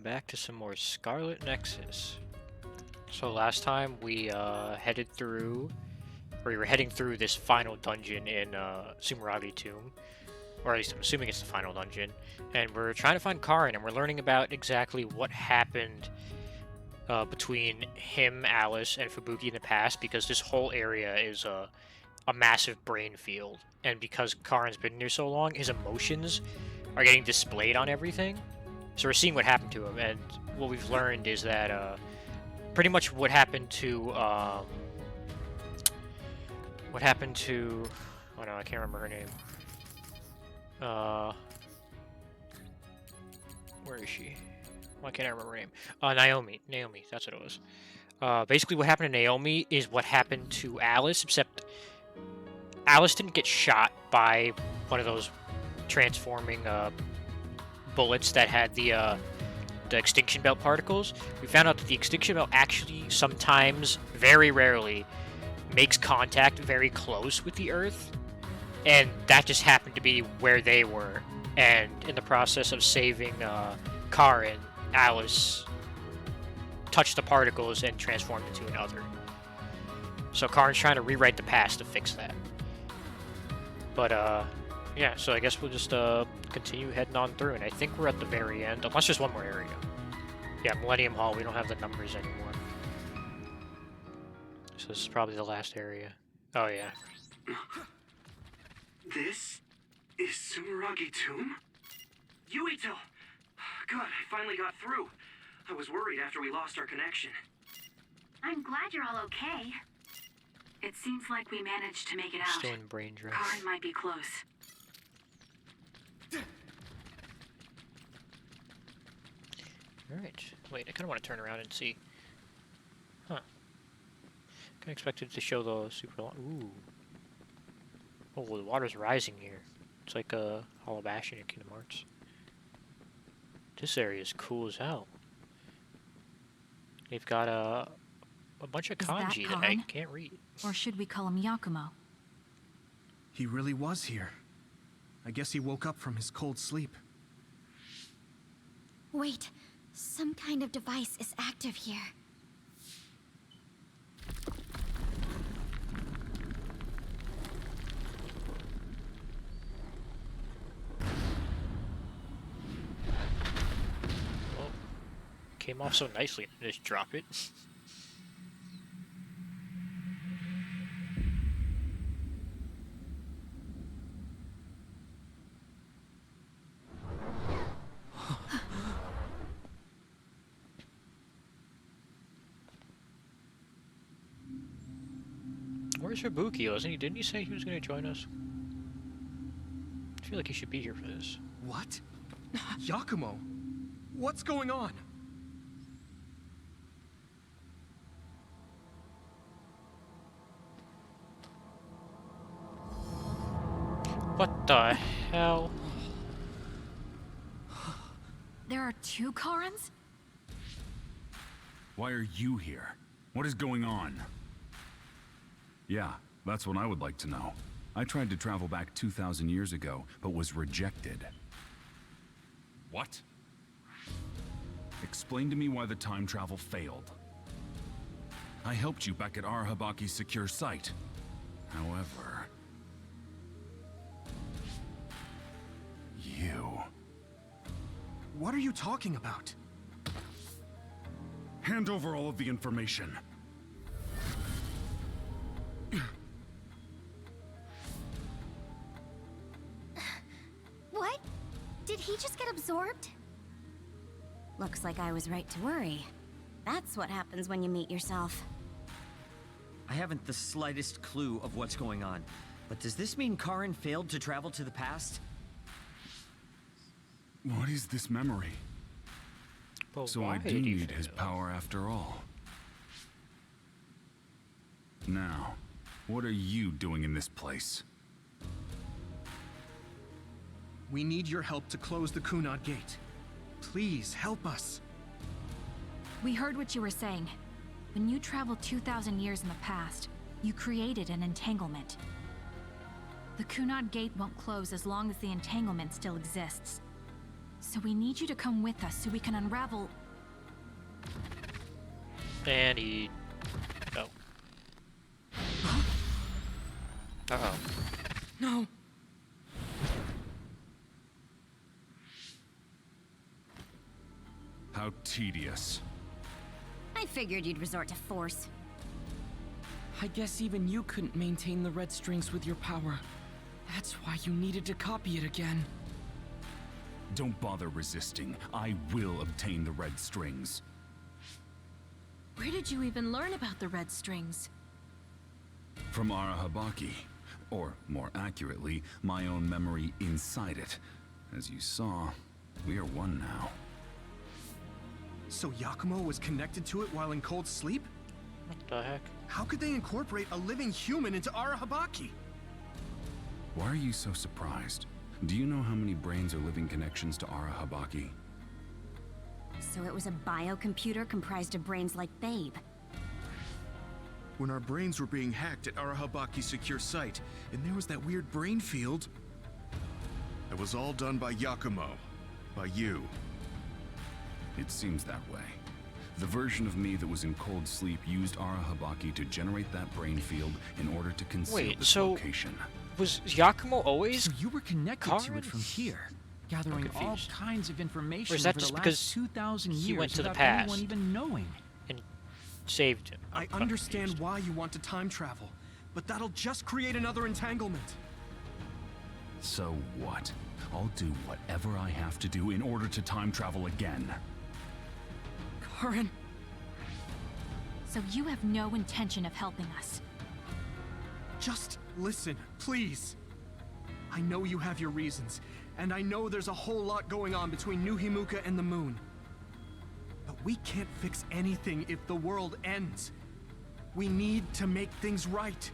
back to some more Scarlet Nexus. So last time we we were heading through this final dungeon in Sumeragi Tomb, or at least I'm assuming it's the final dungeon, and we're trying to find Karin, and we're learning about exactly what happened between him, Alice, and Fubuki in the past, because this whole area is a massive brain field, and because Karin's been here so long, his emotions are getting displayed on everything. So we're seeing what happened to him, and what we've learned is that pretty much what happened to oh no, I can't remember her name. Where is she? Why can't I remember her name? Naomi, that's what it was. Basically what happened to Naomi is what happened to Alice, except Alice didn't get shot by one of those transforming bullets that had the extinction belt particles. We found out that the extinction belt actually sometimes, very rarely, makes contact very close with the Earth, and that just happened to be where they were. And in the process of saving Karin, Alice touched the particles and transformed into another. So Karin's trying to rewrite the past to fix that. But yeah, so I guess we'll just continue heading on through, and I think we're at the very end, unless there's one more area. Yeah, Millennium Hall, we don't have the numbers anymore. So this is probably the last area. Oh yeah. This is Sumeragi Tomb? Yuito! Good, I finally got through. I was worried after we lost our connection. I'm glad you're all okay. It seems like we managed to make it out. Still in brain drain. Karin might be close. Alright. Wait, I kind of want to turn around and see. Huh. Kind of expected to show the super long. Ooh. Oh, the water's rising here. It's like a Hollow Bastion in Kingdom Hearts. This area is cool as hell. They've got a bunch of kanji that I can't read. Or should we call him Yakumo? He really was here. I guess he woke up from his cold sleep. Wait, some kind of device is active here. Well, came off so nicely. Just drop it. Where's Fubuki? Didn't he say he was going to join us? I feel like he should be here for this. What? Yakumo? What's going on? What the hell? There are two Karins? Why are you here? What is going on? Yeah, that's what I would like to know. I tried to travel back 2,000 years ago, but was rejected. What? Explain to me why the time travel failed. I helped you back at Arahabaki's secure site. However... you... What are you talking about? Hand over all of the information. What? Did he just get absorbed? Looks like I was right to worry. That's what happens when you meet yourself. I haven't the slightest clue of what's going on. But does this mean Karin failed to travel to the past? What is this memory? Well, So I do need his power after all. Now, what are you doing in this place? We need your help to close the Kunad Gate. Please, help us. We heard what you were saying. When you traveled 2,000 years in the past, you created an entanglement. The Kunad Gate won't close as long as the entanglement still exists. So we need you to come with us so we can unravel... And he... Oh. Uh-oh. No. How tedious. I figured you'd resort to force. I guess even you couldn't maintain the red strings with your power. That's why you needed to copy it again. Don't bother resisting. I will obtain the red strings. Where did you even learn about the red strings? From Arahabaki. Or, more accurately, my own memory inside it. As you saw, we are one now. So Yakumo was connected to it while in cold sleep? What the heck? How could they incorporate a living human into Arahabaki? Why are you so surprised? Do you know how many brains are living connections to Arahabaki? So it was a biocomputer comprised of brains like Babe. When our brains were being hacked at Arahabaki's secure site, and there was that weird brain field. It was all done by Yakumo. By you. It seems that way. The version of me that was in cold sleep used Arahabaki to generate that brain field in order to conceal Wait, its so location. was Yakumo always? So you were connected to Karen? it from here, gathering all confused. kinds of information Or is that over just the because last 2,000 years he went to the without past? anyone even knowing. And saved him. I I'm understand confused. why you want to time travel, but that'll just create another entanglement. So what? I'll do whatever I have to do in order to time travel again. Karen, So you have no intention of helping us. Just listen, please. I know you have your reasons, and I know there's a whole lot going on between New Himuka and the moon. But we can't fix anything if the world ends. We need to make things right.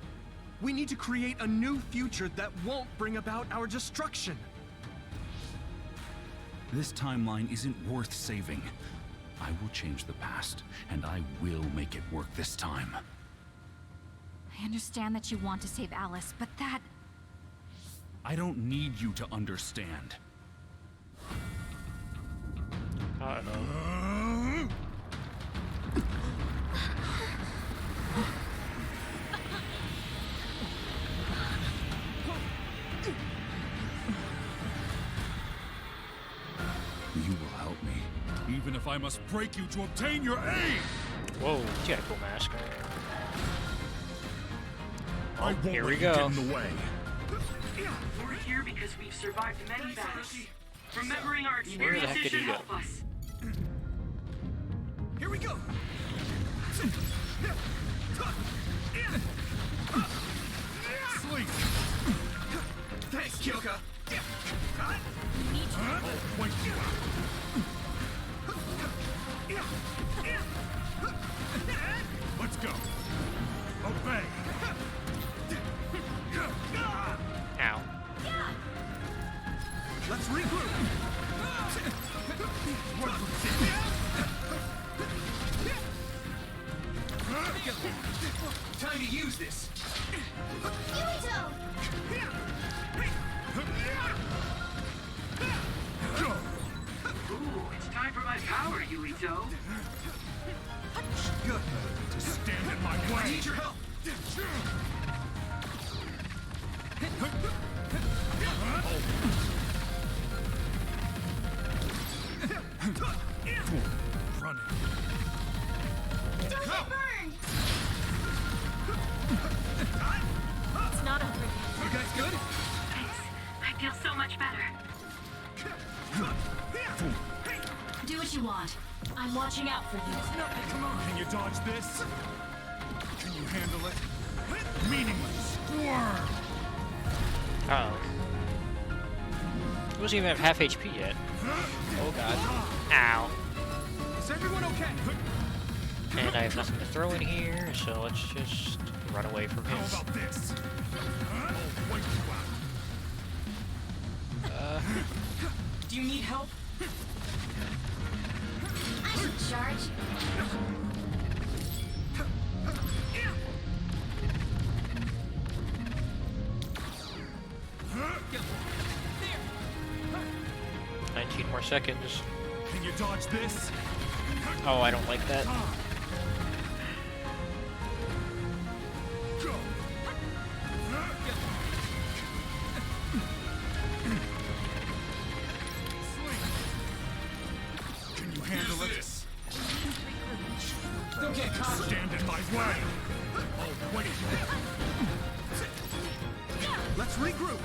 We need to create a new future that won't bring about our destruction. This timeline isn't worth saving. I will change the past, and I will make it work this time. I understand that you want to save Alice, but that... I don't need you to understand. Uh-oh. You will help me, even if I must break you to obtain your aid! Whoa, he's got a cool mask. I won't Here we let you go. get in the way. We're here because we've survived many battles. Remembering our Where the heck experiences did should he go? help us. Here we go! Sleep! Thanks, Kyoka! Wait you out! Let's go! Obey! Ow. Let's regroup! Time to use this! Ooh, it's time for my power, Yuito. Good. To stand in my I way! need your help! Running. It's not over yet. You guys good? Thanks. I feel so much better. Do what you want. I'm watching out for you. Can you dodge this? Can you handle it? Meaningless squirm! Uh-oh. He doesn't even have half HP yet. Oh god. Ow. Is everyone okay? And I have nothing to throw in here, so let's just run away from him. How about this? I'll wait you out. do you need help? I should charge. There. 19 more seconds. Can you dodge this? Oh, I don't like that. Go. Can you handle it? Don't get caught. Stand in my way. Oh, wait. Let's regroup.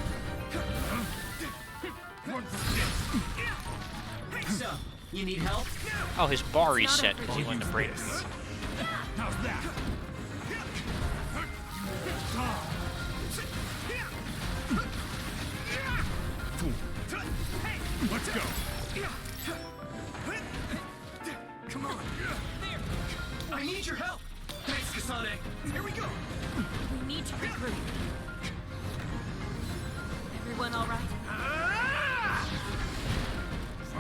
So, you need help? Oh, his bar reset because he went to break. How's that? Let's go. Come on. I need your help. Thanks, Kasane. Here we go. We need to regroup. Everyone all right?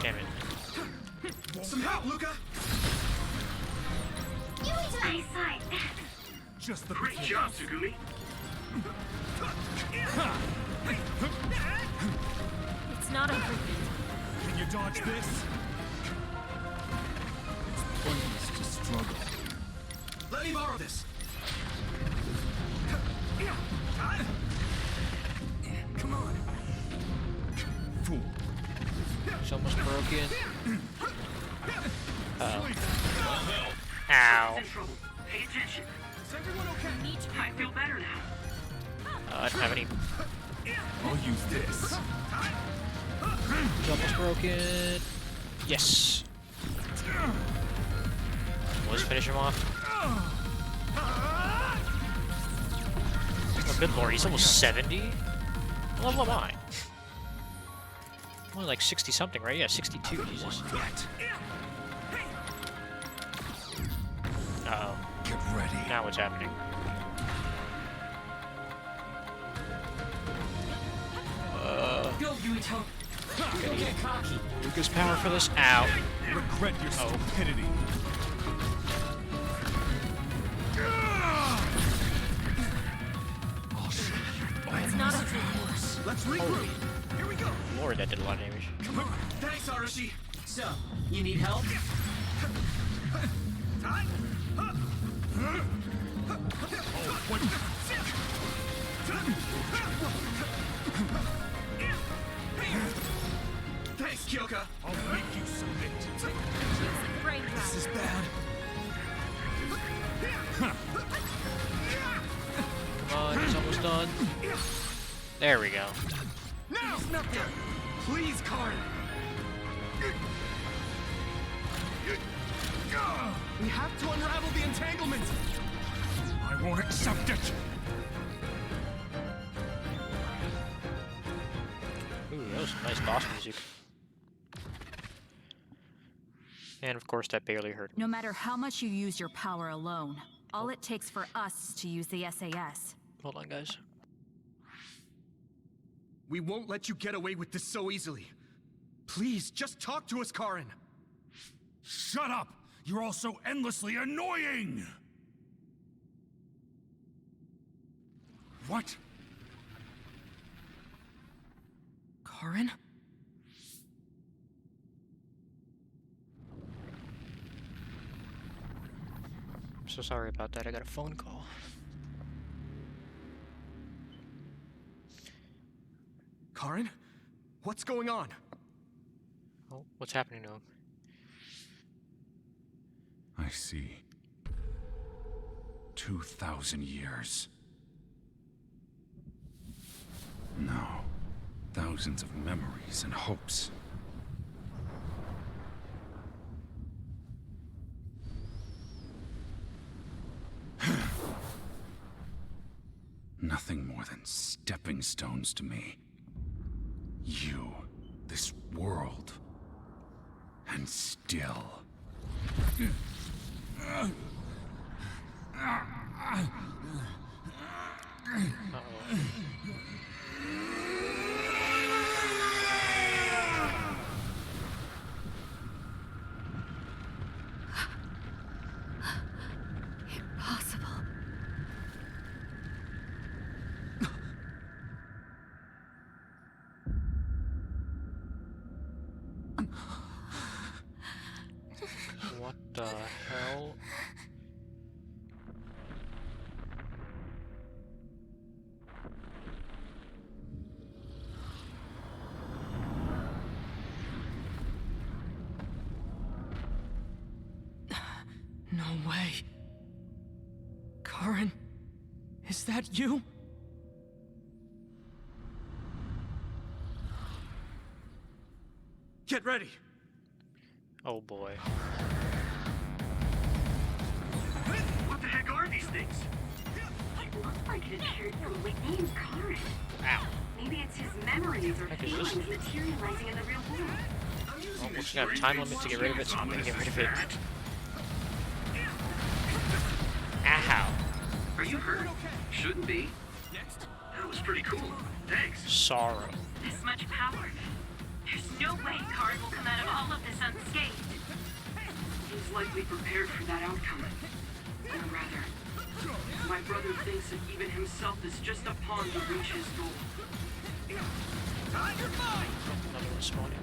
Damn it. Some help, Luca. Nice sight. Just the Great job, Tsugumi. It's not over. Can you dodge this? It's pointless to struggle. Let me borrow this. Come on. Fool. It's almost broken. Uh-oh. Ow. In trouble. Pay attention. Is everyone okay? I feel better now. I don't have any. I'll use this. It's almost broken. Yes. Let's finish him off. Oh, good lord, he's almost 70? What level am I? Only like 60 something, right? Yeah, 62, Jesus. Uh-oh. Get ready. Now what's happening? Go, Yuito. Don't get cocky. Lucas power for this. Ow. Regret your stupidity. It's not over. Let's regroup. Here we go. Lord, that did a lot of damage. Come on. Thanks, Arashi. So, you need help? Thanks, Kyoka. I'll make you submit. This is bad. Come on, he's almost done. There we go. Now! Please, Karn. We have to unravel the entanglement. I won't accept it. Ooh, that was some nice boss music. And of course, that barely hurt him. No matter how much you use your power alone, all it takes for us is to use the SAS. Hold on, guys. We won't let you get away with this so easily. Please, just talk to us, Karin. Shut up! You're all so endlessly annoying! What? Karin? I'm so sorry about that. I got a phone call. Karin? What's going on? Oh, what's happening to him? I see. 2,000 years. No. Thousands of memories and hopes. Nothing more than stepping stones to me. You, this world, and still. Impossible. What the hell? No way. Karen, is that you? Get ready! Oh boy. What the heck are these things? It looked like it appeared from within Karen. Ow. Maybe it's his memories or Heck is this? feelings materializing in the real world. Well, we're just gonna have a time limit to get rid of it, so I'm gonna get rid of it. Ow. Are you hurt? Shouldn't be. That was pretty cool. Thanks. Sorrow. This much power. There's no way Karen will come out of all of this unscathed. Seems like we prepared for that outcome. Or rather, my brother thinks that even himself is just a pawn to reach his goal. Another one spawning.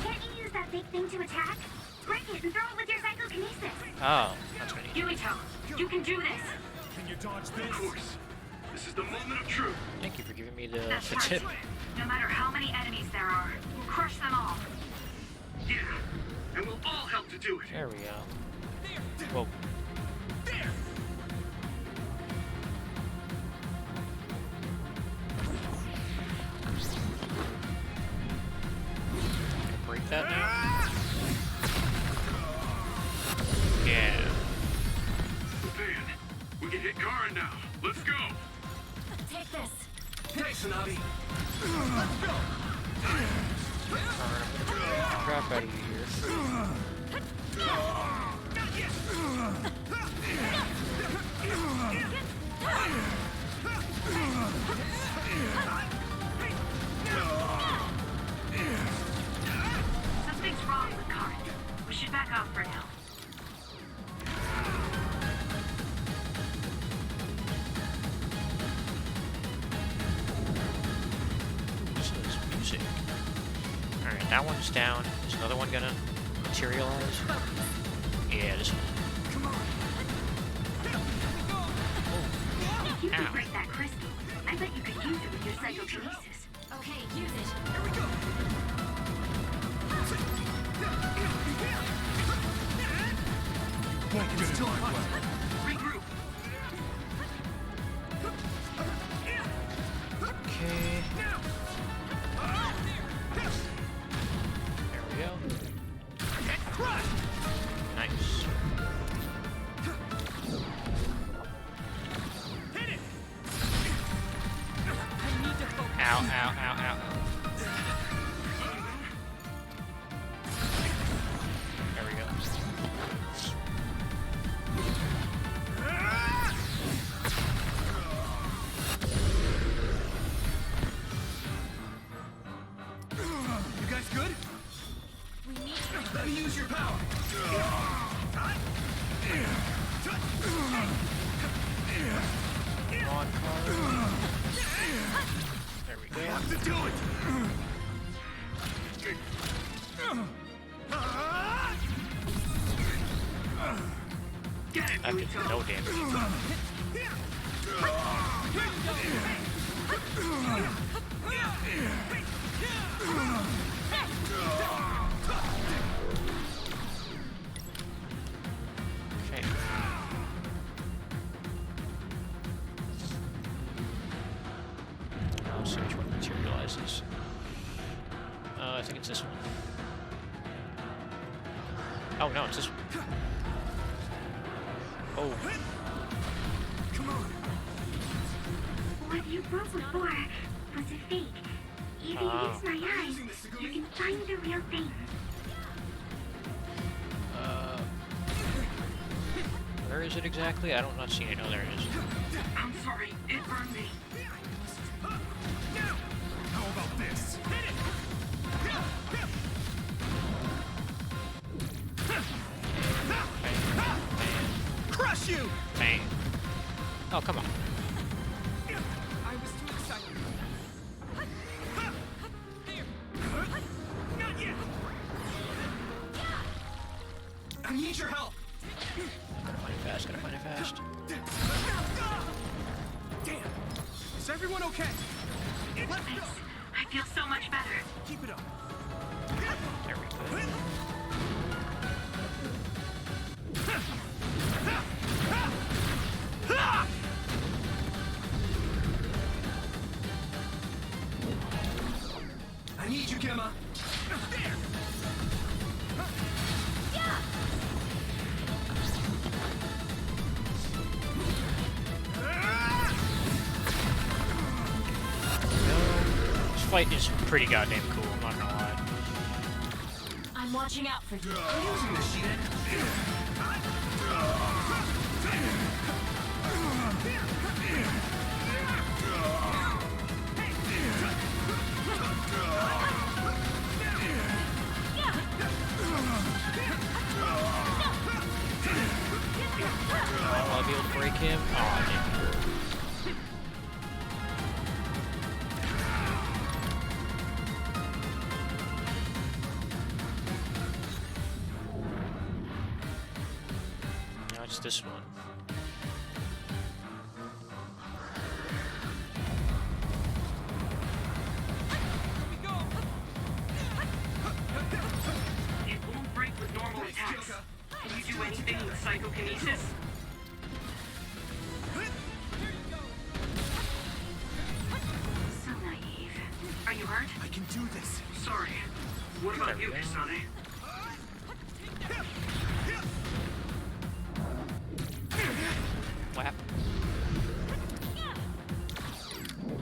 Can't you use that big thing to attack? Break it and throw it with your psychokinesis. Oh, that's what I need. Yumito, you can do this. Can you dodge Of this? course. This is the moment of truth. Thank you for giving me the That's right. tip. No matter how many enemies there are, we'll crush them all. Yeah. And we'll all help to do it. There we go. Whoa. Break that now? Yeah. Man, we can hit Karen now. Let's go. Take this. Thanks, Hanabi! Crap out of you here. Something's wrong with Karen. We should back off for now. This is music. Alright, that one's down. Is another one gonna materialize? Yeah, this one. If you Ow. can break that crystal, I bet you could use it with your psychokinesis. Okay, use it. Here we go! Wait, it's still hot. Regroup. Okay. There we go. Nice. Ow, ow, ow, ow. There we go. You guys good? Let me use your power! Come on, Carl. There we go. Have to do it! Get it, That did Yumito. no damage. Okay. Now let's see which one materializes. I think it's this one. Oh no, it's this one. Oh. Come on! What you broke before was a fake. If you Ah. use my eyes, you can find the real thing. Where is it exactly? I don't not see it. Oh, there it is. I'm sorry, it burned me. How about this? Crush you! Bang. Oh, come on. I was too excited. Not yet! I need your help! Gotta find it fast, gotta find it fast. Damn! Is everyone okay? Let's go! I feel so much better. Keep it up. There we go. I need you, Gemma. There! This fight is pretty goddamn cool, I'm not gonna lie. I'm watching out for you. I'm using this shit. Will I be able to break him? Aw, damn. Now it's this one. It won't break with normal attacks. Can you do anything with psychokinesis? So naive. Are you hurt? I can do this. Sorry. What about you, Kasane? What happened?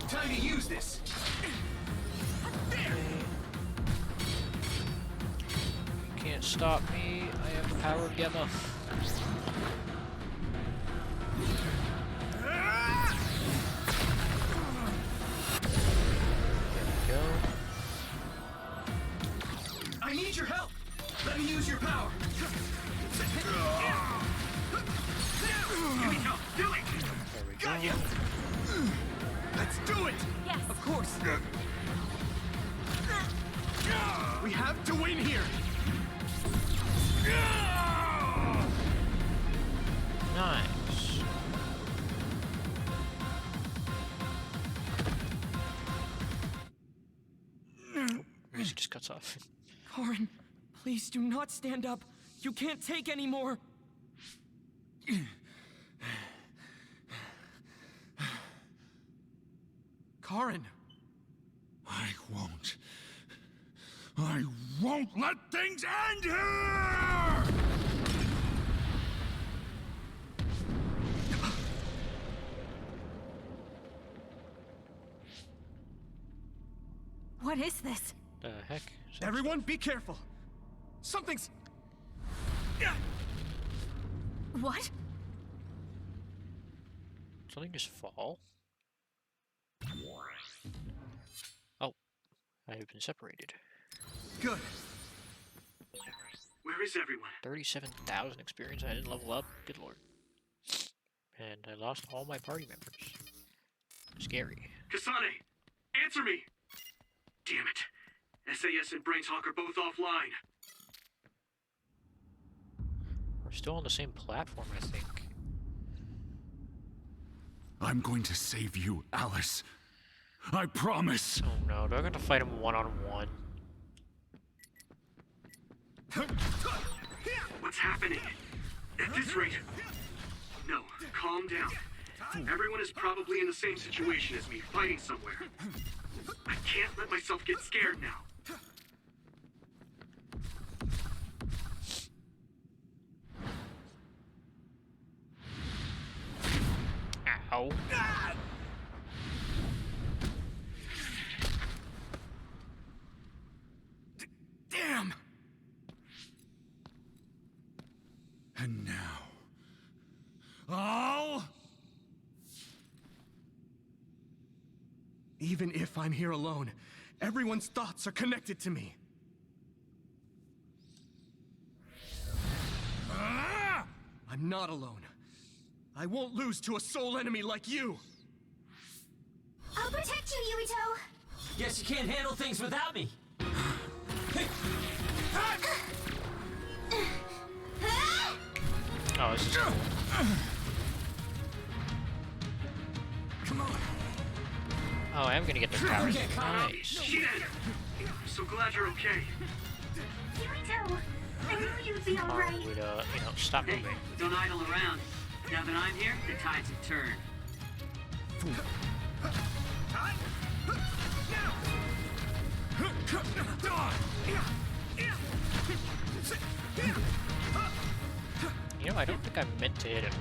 Time to use this. You can't stop me. I have the power of Gemma. There we go. I need your help. Let me use your power. Yumito, do it! There we Got go. you. Let's do it. Yes. Of course. We have to win here. Nice. Music just cuts off. Karin, please do not stand up. You can't take any more. Karin. I won't let things end here! What is this? The heck? Is that- Everyone, be careful. Something's... What? Something just fall? Oh, I have been separated. Good. Where is everyone? 37,000 experience. I didn't level up. Good lord. And I lost all my party members. Scary. Kasane, answer me! Damn it. SAS and Brainshawk are both offline. We're still on the same platform, I think. I'm going to save you, Alice. I promise. Oh no, do I have to fight him one-on-one? What's happening? At this rate... No, calm down. Everyone is probably in the same situation as me, fighting somewhere. I can't let myself get scared now. Ow. Damn! And now... I'll... Even if I'm here alone, everyone's thoughts are connected to me. I'm not alone. I won't lose to a soul enemy like you! I'll protect you, Yuito! Guess you can't handle things without me. Ah! this is cool. Come on. Oh, I am gonna get their powers. Nice. Shit! I'm so glad you're okay. Kirito, I knew you'd be Karn alright. would, stop Hey, moving. don't idle around. Now that I'm here, the tides have turned. You know, I don't think I meant to hit him.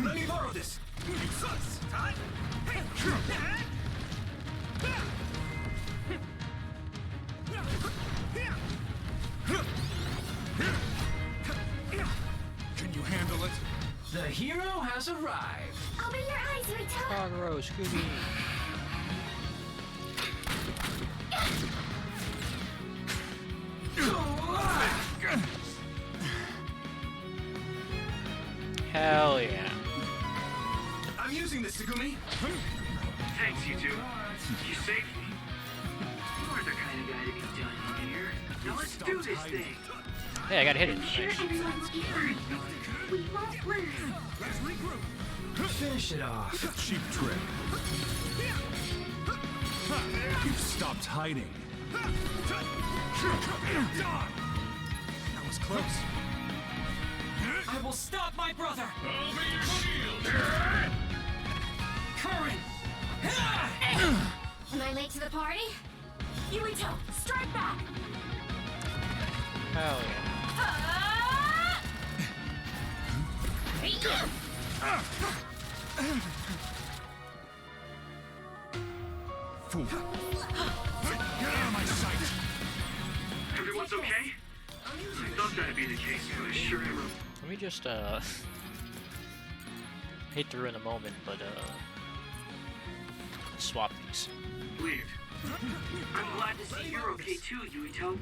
Let me borrow this. Can you handle it? The hero has arrived. I'll be your eyes, Kirito. Kagero, Scooby. Hell yeah. I'm using this, Segumi. Thanks, you two. You saved me. You are the kind of guy to be done here. Now let's do this thing. Hey, I got hit it. Sure, Nice. everyone will be fine. We won't lose. Let's regroup. Finish it off. Cheap trick. You've stopped hiding. That was close. I will stop my brother. I'll be your shield. Current. Am I late to the party? Kirito, strike back. Hell yeah. Fool. Get out of my sight. Everyone's okay? I thought that'd be the case, but I sure am. Let me just, hate to ruin the moment, but, swap these. Weird. I'm glad to see you're okay too, Yuito.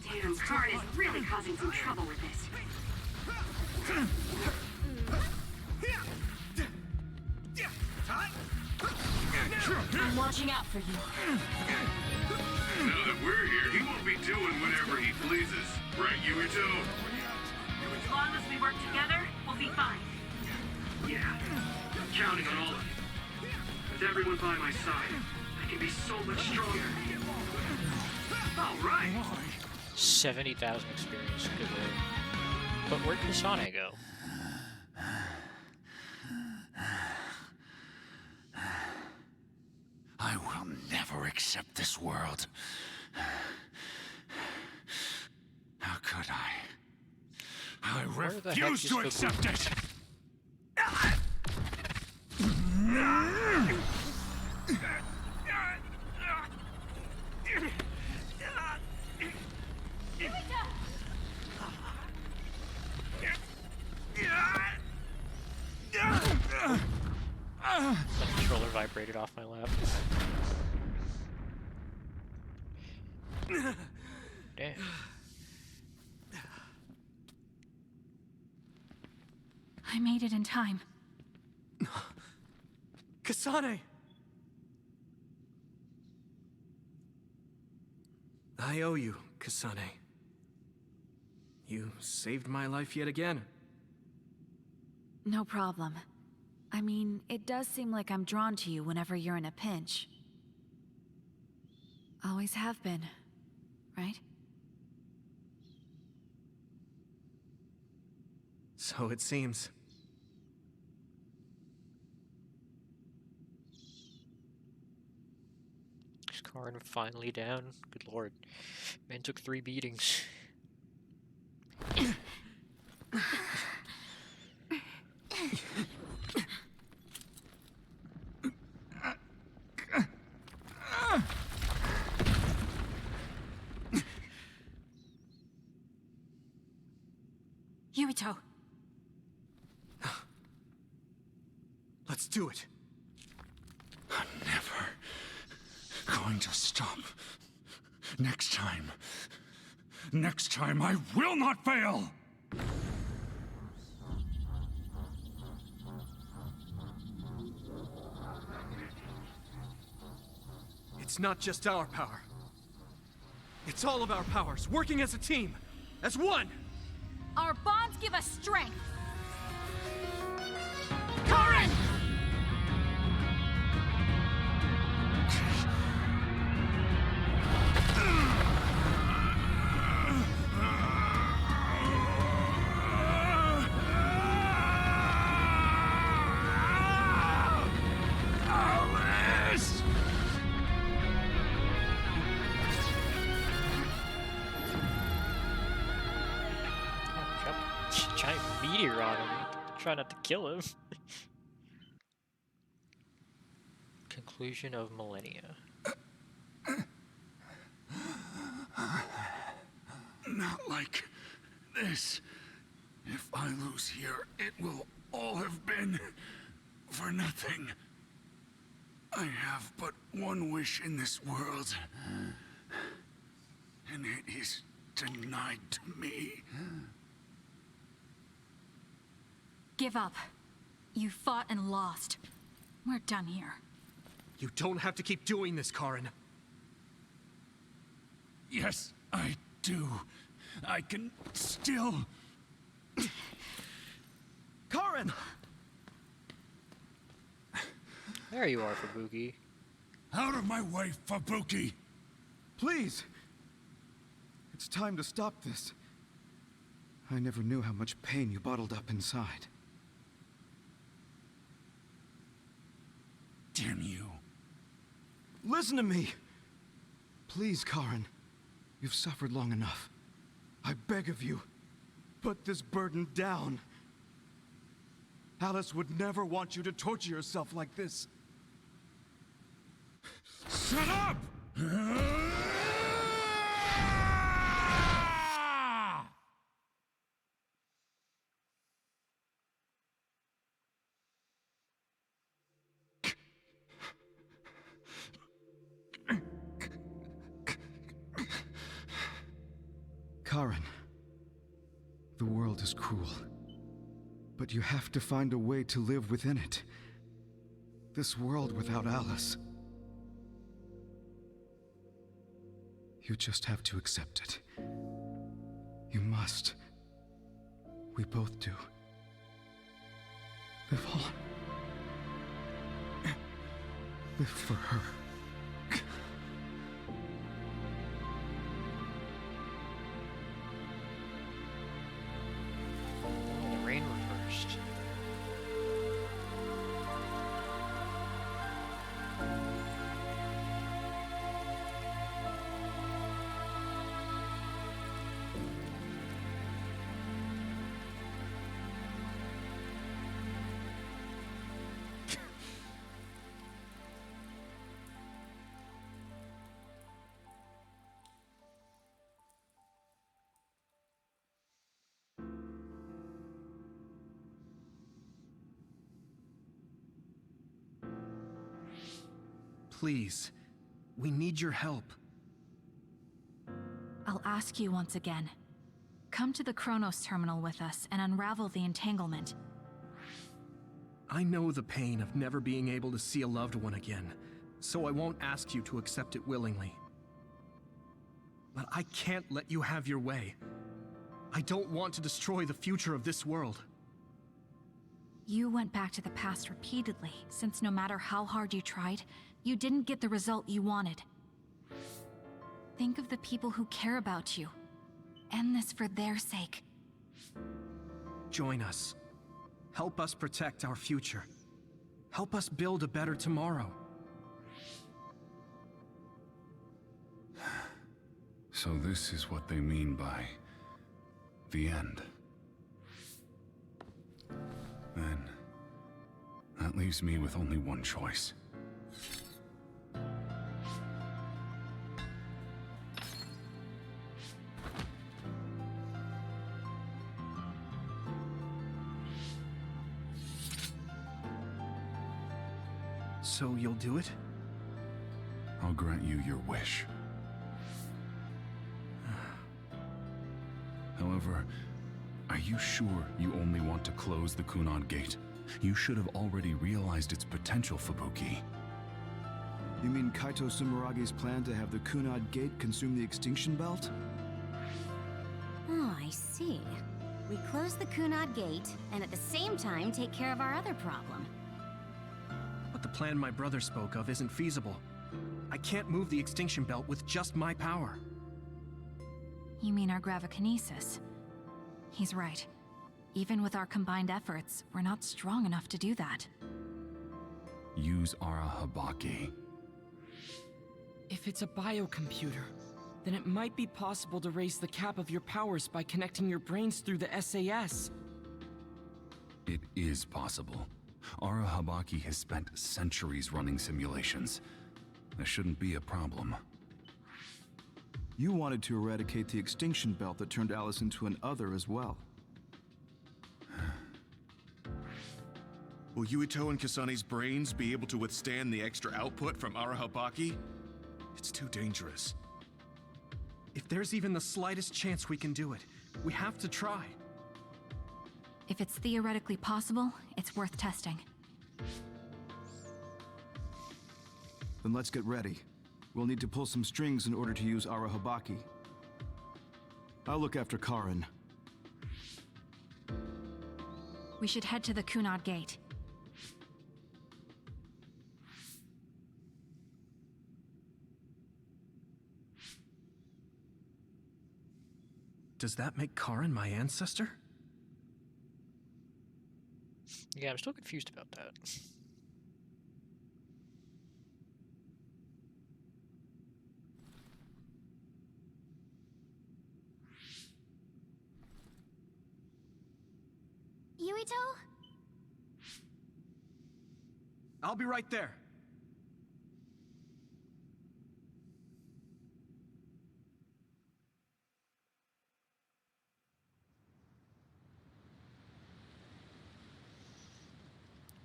Damn, Karn is really causing some trouble with this. I'm watching out for you. Now that we're here, he won't be doing whatever he pleases. Right, Yuito? As long as we work together, we'll be fine. Yeah. I'm counting on all of you. With everyone by my side, I can be so much stronger. All right. 70,000 experience. Good lord. But where'd Kasane go? I will never accept this world. How could I? I Where the heck refuse is to the accept it! The controller vibrated off my lap. Damn. I made it in time. Kasane! I owe you, Kasane. You saved my life yet again. No problem. I mean, it does seem like I'm drawn to you whenever you're in a pinch. Always have been, right? So it seems. Is Karn finally down? Good lord. Man took 3 beatings. Yuito, Let's do it. I'm never going to stop. Next time I will not fail! It's not just our power. It's all of our powers, working as a team, as one! Our bonds give us strength! Karin! Giant meteor on him. Try not to kill him. Conclusion of millennia. Not like this. If I lose here, it will all have been for nothing. I have but one wish in this world, and it is denied to me. Give up. You fought and lost. We're done here. You don't have to keep doing this, Karin. Yes, I do. I can still... Karin! There you are, Fubuki. Out of my way, Fubuki! Please! It's time to stop this. I never knew how much pain you bottled up inside. Damn you. Listen to me! Please, Karin. You've suffered long enough. I beg of you, put this burden down. Alice would never want you to torture yourself like this. Shut up! Karin, the world is cruel, but you have to find a way to live within it. This world without Alice. You just have to accept it. You must. We both do. Live on. Live for her. The rain reversed. Please, we need your help. I'll ask you once again. Come to the Chronos terminal with us and unravel the entanglement. I know the pain of never being able to see a loved one again, so I won't ask you to accept it willingly. But I can't let you have your way. I don't want to destroy the future of this world. You went back to the past repeatedly, since no matter how hard you tried, you didn't get the result you wanted. Think of the people who care about you. End this for their sake. Join us. Help us protect our future. Help us build a better tomorrow. So this is what they mean by the end. Then, that leaves me with only one choice. So you'll do it? I'll grant you your wish. However, are you sure you only want to close the Kunon Gate? You should have already realized its potential, Fubuki. You mean Kaito Sumeragi's plan to have the Kunad Gate consume the Extinction Belt? Oh, I see. We close the Kunad Gate, and at the same time take care of our other problem. But the plan my brother spoke of isn't feasible. I can't move the Extinction Belt with just my power. You mean our gravikinesis? He's right. Even with our combined efforts, we're not strong enough to do that. Use Arahabaki. If it's a biocomputer, then it might be possible to raise the cap of your powers by connecting your brains through the SAS. It is possible. Arahabaki has spent centuries running simulations. There shouldn't be a problem. You wanted to eradicate the Extinction Belt that turned Alice into an other as well. Will Yuito and Kasani's brains be able to withstand the extra output from Arahabaki? It's too dangerous. If there's even the slightest chance we can do it, we have to try. If it's theoretically possible, it's worth testing. Then let's get ready. We'll need to pull some strings in order to use Arahabaki. I'll look after Karin. We should head to the Kunad Gate. Does that make Karin my ancestor? Yeah, I'm still confused about that. Yuito? I'll be right there.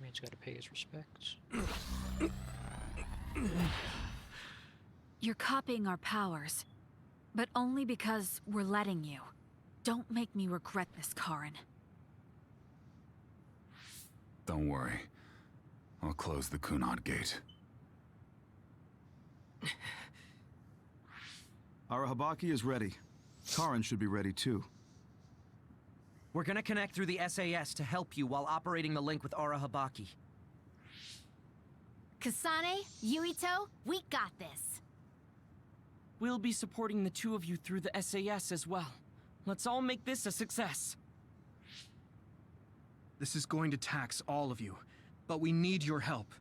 Man's gotta pay his respects. You're copying our powers, but only because we're letting you. Don't make me regret this, Karin. Don't worry. I'll close the Kunad Gate. Arahabaki is ready. Karin should be ready too. We're gonna connect through the SAS to help you while operating the link with Arahabaki. Kasane, Yuito, we got this. We'll be supporting the two of you through the SAS as well. Let's all make this a success. This is going to tax all of you, but we need your help.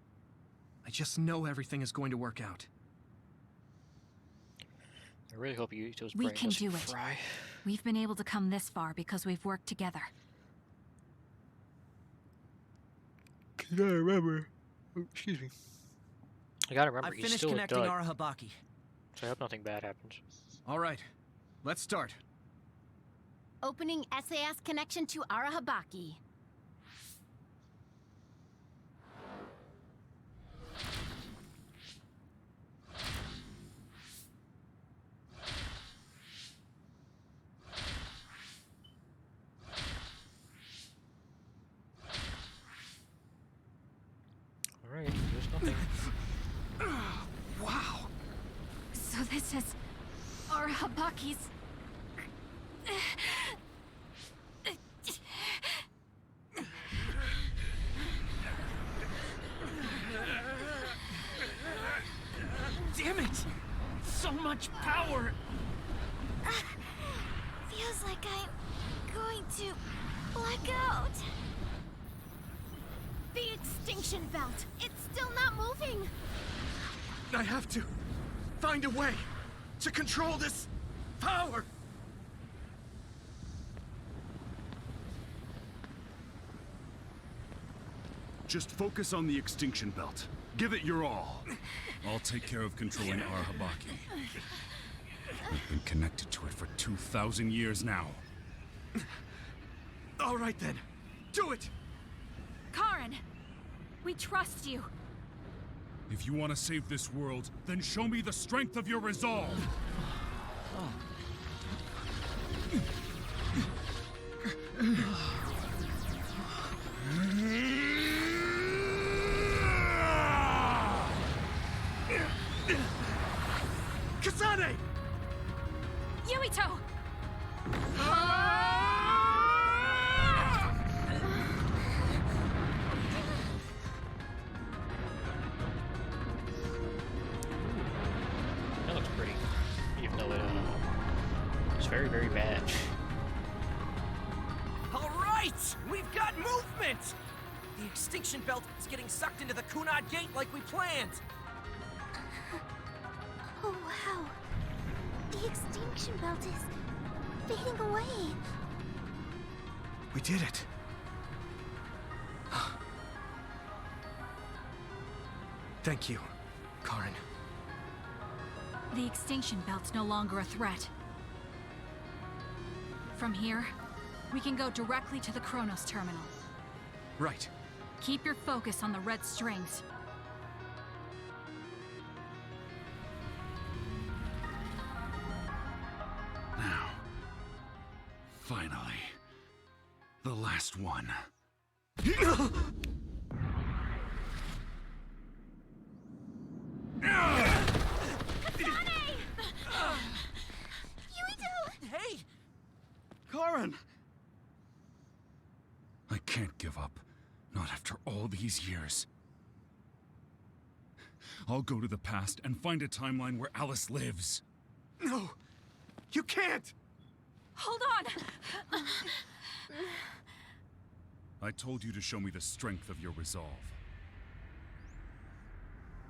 I just know everything is going to work out. I really hope Yuito's We brain can doesn't do it. fry. We've been able to come this far because we've worked together. Can I remember? Oh, excuse me. I gotta remember, I he's finished still a connecting dud, Arahabaki. so I hope nothing bad happens. All right, let's start. Opening SAS connection to Arahabaki. Alright, there's nothing. Wow! So this is Arahabaki's... Damn it! So much power! Feels like I'm going to black out. The extinction belt. It's still not moving. I have to find a way to control this power. Just focus on the Extinction Belt. Give it your all. I'll take care of controlling Arahabaki. I've been connected to it for 2,000 years now. All right then, do it! Karin! We trust you. If you want to save this world, then show me the strength of your resolve. Right! We've got movement! The extinction belt is getting sucked into the Kunad Gate like we planned! Oh, wow. The extinction belt is fading away. We did it. Thank you, Karen. The extinction belt's no longer a threat. From here, we can go directly to the Kronos terminal. Right. Keep your focus on the red strings. Now. Finally. The last one. Hey! Karen! I can't give up. Not after all these years. I'll go to the past and find a timeline where Alice lives. No! You can't! Hold on! I told you to show me the strength of your resolve.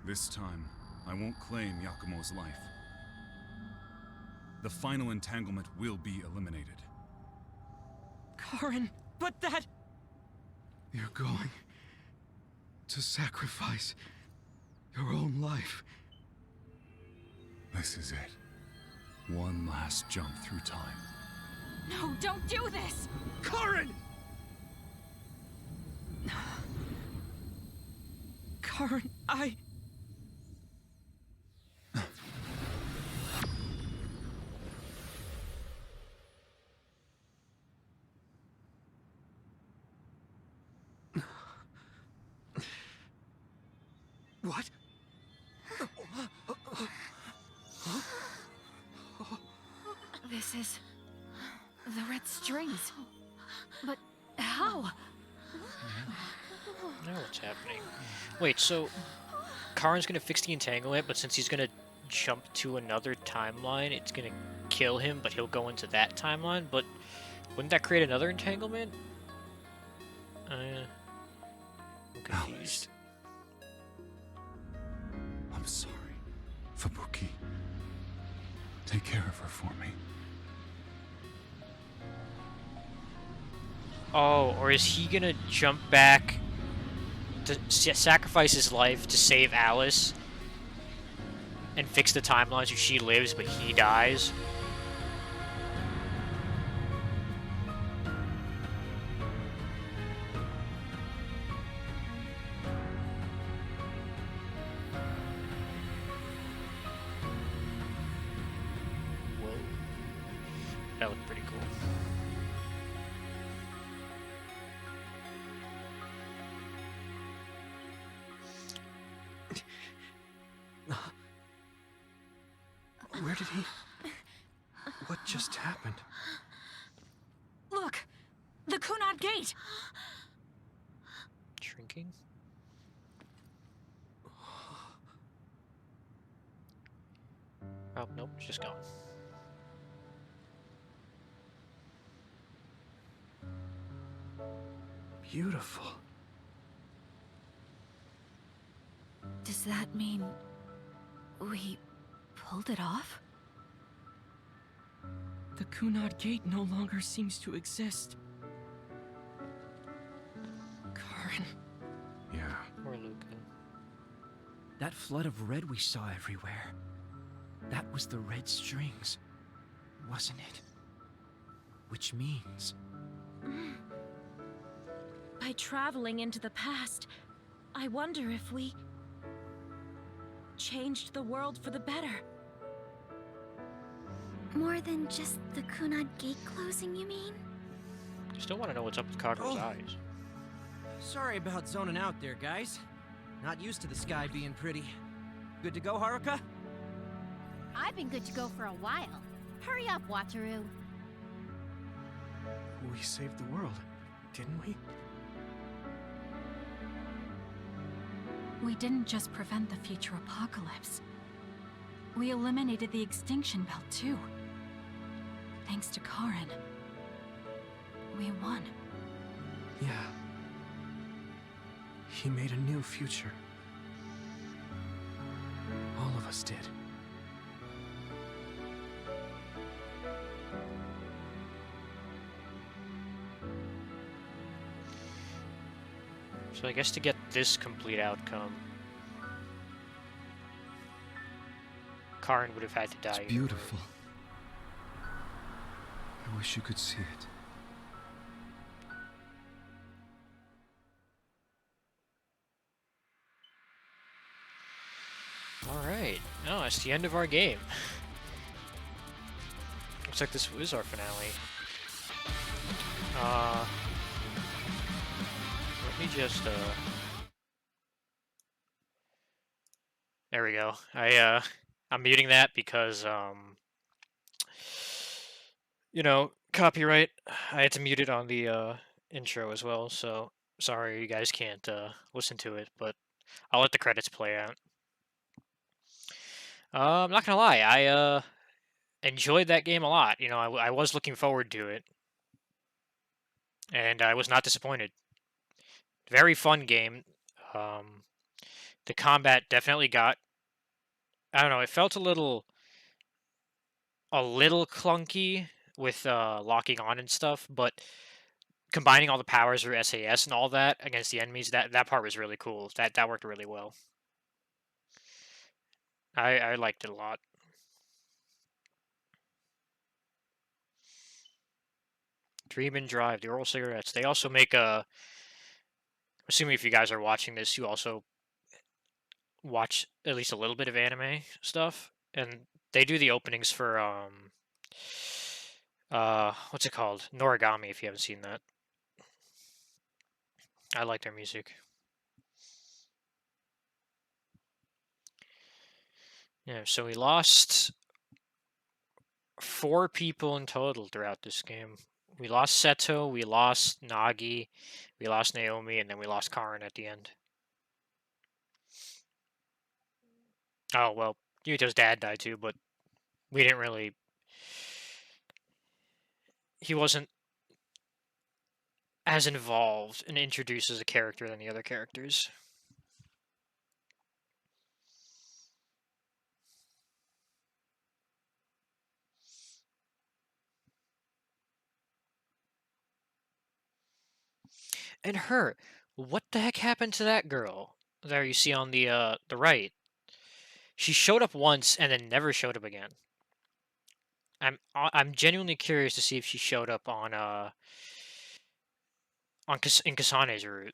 This time, I won't claim Yakumo's life. The final entanglement will be eliminated. Karen, but that... You're going to sacrifice your own life. This is it. One last jump through time. No, don't do this! Karen! Karen, What? This is... the red strings. But how? Now what's happening? Wait, so Karin's gonna fix the entanglement, but since he's gonna jump to another timeline, it's gonna kill him, but he'll go into that timeline, but wouldn't that create another entanglement? I'm confused. I'm sorry, Fubuki. Take care of her for me. Oh, or is he gonna jump back to sacrifice his life to save Alice and fix the timeline so she lives but he dies? Whoa. That looked pretty cool. Where did he... What just happened? Look! The Kunad Gate! Shrinking? Oh, nope, it's just gone. Beautiful. Does that mean... we... pulled it off? The Kunad Gate no longer seems to exist. Karen. Yeah. Poor Luca. that flood of red we saw everywhere, that was the red strings, wasn't it? Which means... By traveling into the past, I wonder if we... changed the world for the better. More than just the Kunad Gate closing, you mean? Still want to know what's up with Kagero's eyes. Sorry about zoning out there, guys. Not used to the sky being pretty. Good to go, Haruka? I've been good to go for a while. Hurry up, Wataru. We saved the world, didn't we? We didn't just prevent the future apocalypse. We eliminated the extinction belt, too. Thanks to Karen. We won. Yeah. He made a new future. All of us did. So I guess to get this complete outcome, Karin would have had to die. It's beautiful. I wish you could see it. Alright. Oh, it's the end of our game. Looks like this is our finale. Let me just, there we go. I'm muting that because, you know, copyright. I had to mute it on the, intro as well, so sorry you guys can't, listen to it, but I'll let the credits play out. I'm not gonna lie, I, enjoyed that game a lot. You know, I was looking forward to it, and I was not disappointed. Very fun game. The combat definitely got, I don't know, it felt a little clunky with locking on and stuff, but combining all the powers through SAS and all that against the enemies, that part was really cool. That worked really well. I liked it a lot. Dream and Drive, the oral cigarettes. They also make a. Assuming if you guys are watching this, you also watch at least a little bit of anime stuff, and they do the openings for what's it called? Noragami, if you haven't seen that. I like their music. Yeah, so we lost 4 people in total throughout this game. We lost Seto, we lost Nagi, we lost Naomi, and then we lost Karin at the end. Oh, well, Yuto's dad died too, but we didn't really... He wasn't as involved and introduced as a character than the other characters. And her, what the heck happened to that girl? There you see on the right. She showed up once and then never showed up again. I'm genuinely curious to see if she showed up on in Kasane's route.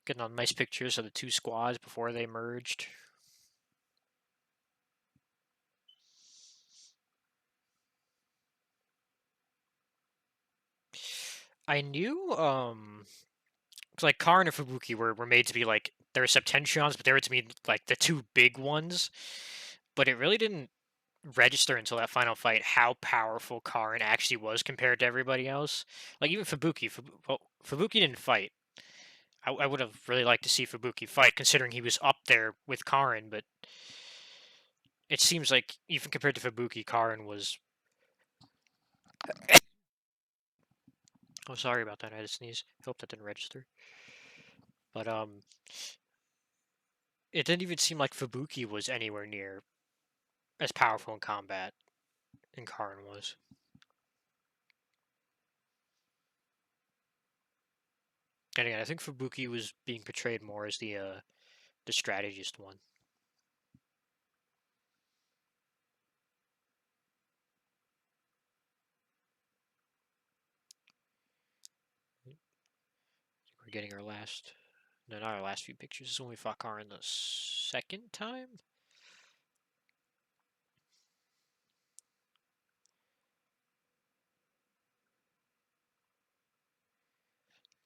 Getting on nice pictures of the 2 squads before they merged. I knew, like Karin and Fubuki were made to be like, they were Septentrions, but they were to be like the 2 big ones. But it really didn't register until that final fight how powerful Karin actually was compared to everybody else. Like even Fubuki, well, Fubuki didn't fight. I would have really liked to see Fubuki fight, considering he was up there with Karin, but it seems like even compared to Fubuki, Karin was... Oh, sorry about that. I had to sneeze. Hope that didn't register. But it didn't even seem like Fubuki was anywhere near as powerful in combat than Karin was. And again, I think Fubuki was being portrayed more as the strategist one. We're getting our last... No, not our last few pictures. This is when we fought Karin the 2nd time?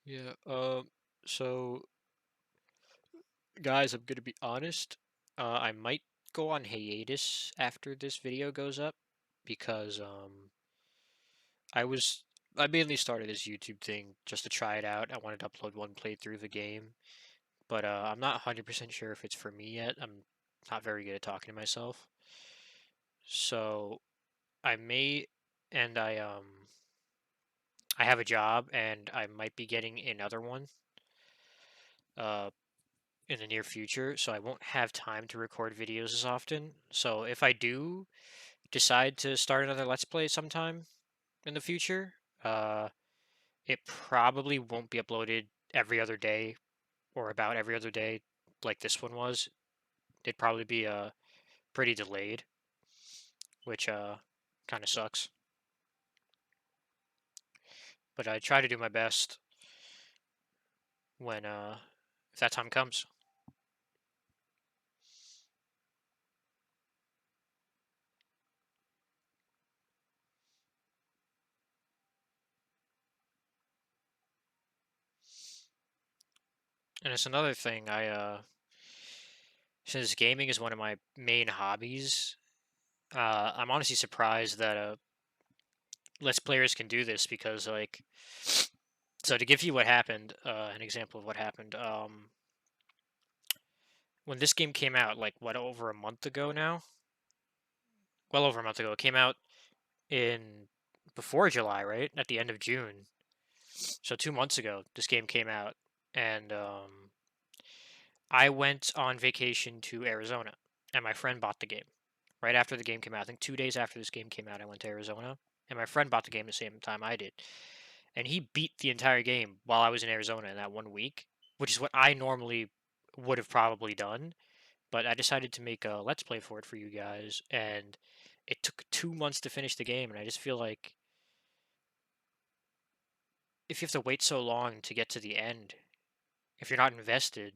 Yeah, so... Guys, I'm gonna be honest. I might go on hiatus after this video goes up. Because, I was I mainly started this YouTube thing just to try it out. I wanted to upload one playthrough of the game, but I'm not 100% sure if it's for me yet. I'm not very good at talking to myself. So I may, and I have a job, and I might be getting another one uh, in the near future, so I won't have time to record videos as often. So if I do decide to start another Let's Play sometime in the future, it probably won't be uploaded every other day or about every other day like this one was. It'd probably be pretty delayed, which kind of sucks. But I try to do my best when if that time comes. And it's another thing since gaming is one of my main hobbies, I'm honestly surprised that less players can do this because like so to give you what happened, an example of what happened, when this game came out, like what, over a month ago now? Well over a month ago. It came out in before July, right? At the end of June. So 2 months ago, this game came out, and I went on vacation to Arizona, and my friend bought the game right after the game came out. I think 2 days after this game came out, I went to Arizona, and my friend bought the game the same time I did, and he beat the entire game while I was in Arizona in that 1 week, which is what I normally would have probably done. But I decided to make a Let's Play for it for you guys, and it took 2 months to finish the game, and I just feel like if you have to wait so long to get to the end, if you're not invested,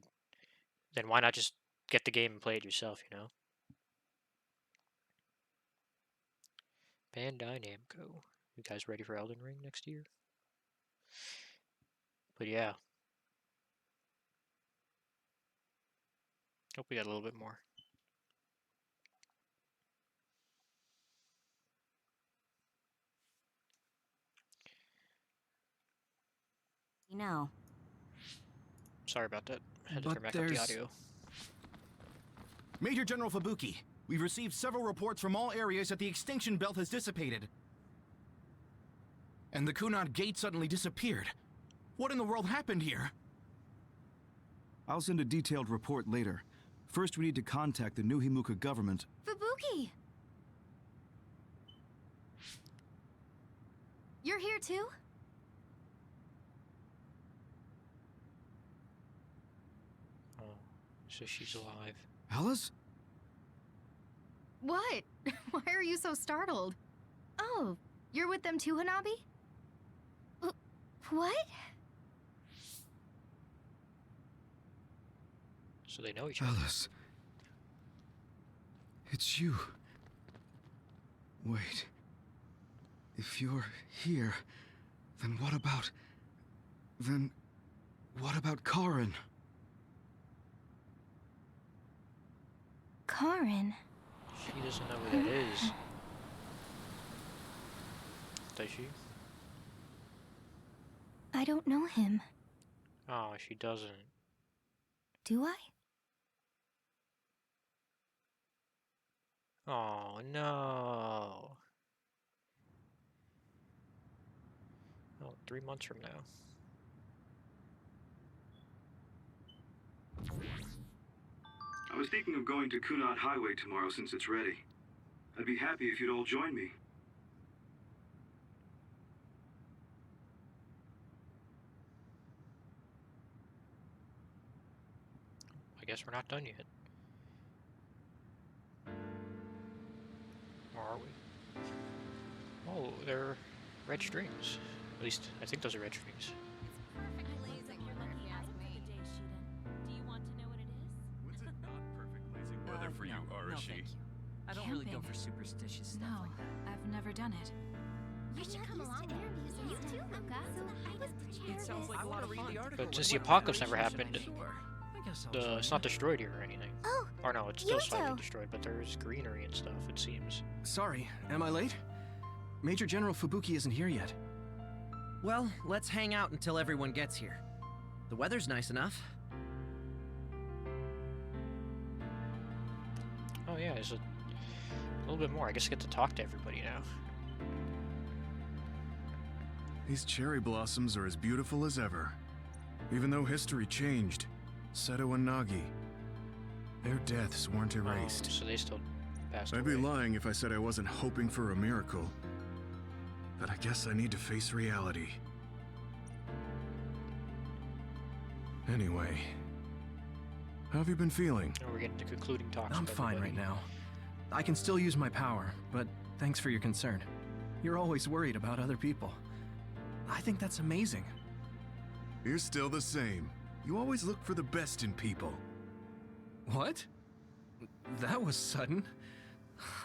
then why not just get the game and play it yourself, you know? Bandai Namco. You guys ready for Elden Ring next year? But yeah. Hope we got a little bit more. No. Sorry about that. I had to But turn back up the audio. Major General Fubuki, we've received several reports from all areas that the extinction belt has dissipated. And the Kunad Gate suddenly disappeared. What in the world happened here? I'll send a detailed report later. First, we need to contact the New Himuka government. Fubuki! You're here too? Oh, so she's alive. Alice? What? Why are you so startled? Oh, you're with them too, Hanabi? What? So they know each other. Alice. It's you. Wait. If you're here, then what about... Then... what about Karin? Karin? She doesn't know who that is. Does she? I don't know him. Oh, she doesn't. Do I? Oh, no. Oh, 3 months from now. I was thinking of going to Kunad Highway tomorrow since it's ready. I'd be happy if you'd all join me. I guess we're not done yet. Or are we? Oh, they're red strings. At least, I think those are red strings. Was it not perfect blazing weather for you, Arashi? I don't really go for superstitious stuff No, like that. I've never done it. You should come along with interviews. You too, Luca. It sounds like a lot of fun. But since the apocalypse never happened, I guess I'll it's not destroyed here or anything. Oh, Or no, it's still slightly Yuto. destroyed, but there's greenery and stuff, it seems. Sorry, am I late? Major General Fubuki isn't here yet. Well, let's hang out until everyone gets here. The weather's nice enough. Oh yeah, there's a little bit more. I guess I get to talk to everybody now. These cherry blossoms are as beautiful as ever. Even though history changed, Seto and Nagi, their deaths weren't erased. Oh, so they still passed I'd away. be lying if I said I wasn't hoping for a miracle. But I guess I need to face reality. Anyway, how have you been feeling? And we're getting to concluding talks. I'm with fine right everybody. now. I can still use my power, but thanks for your concern. You're always worried about other people. I think that's amazing. You're still the same. You always look for the best in people. What? That was sudden.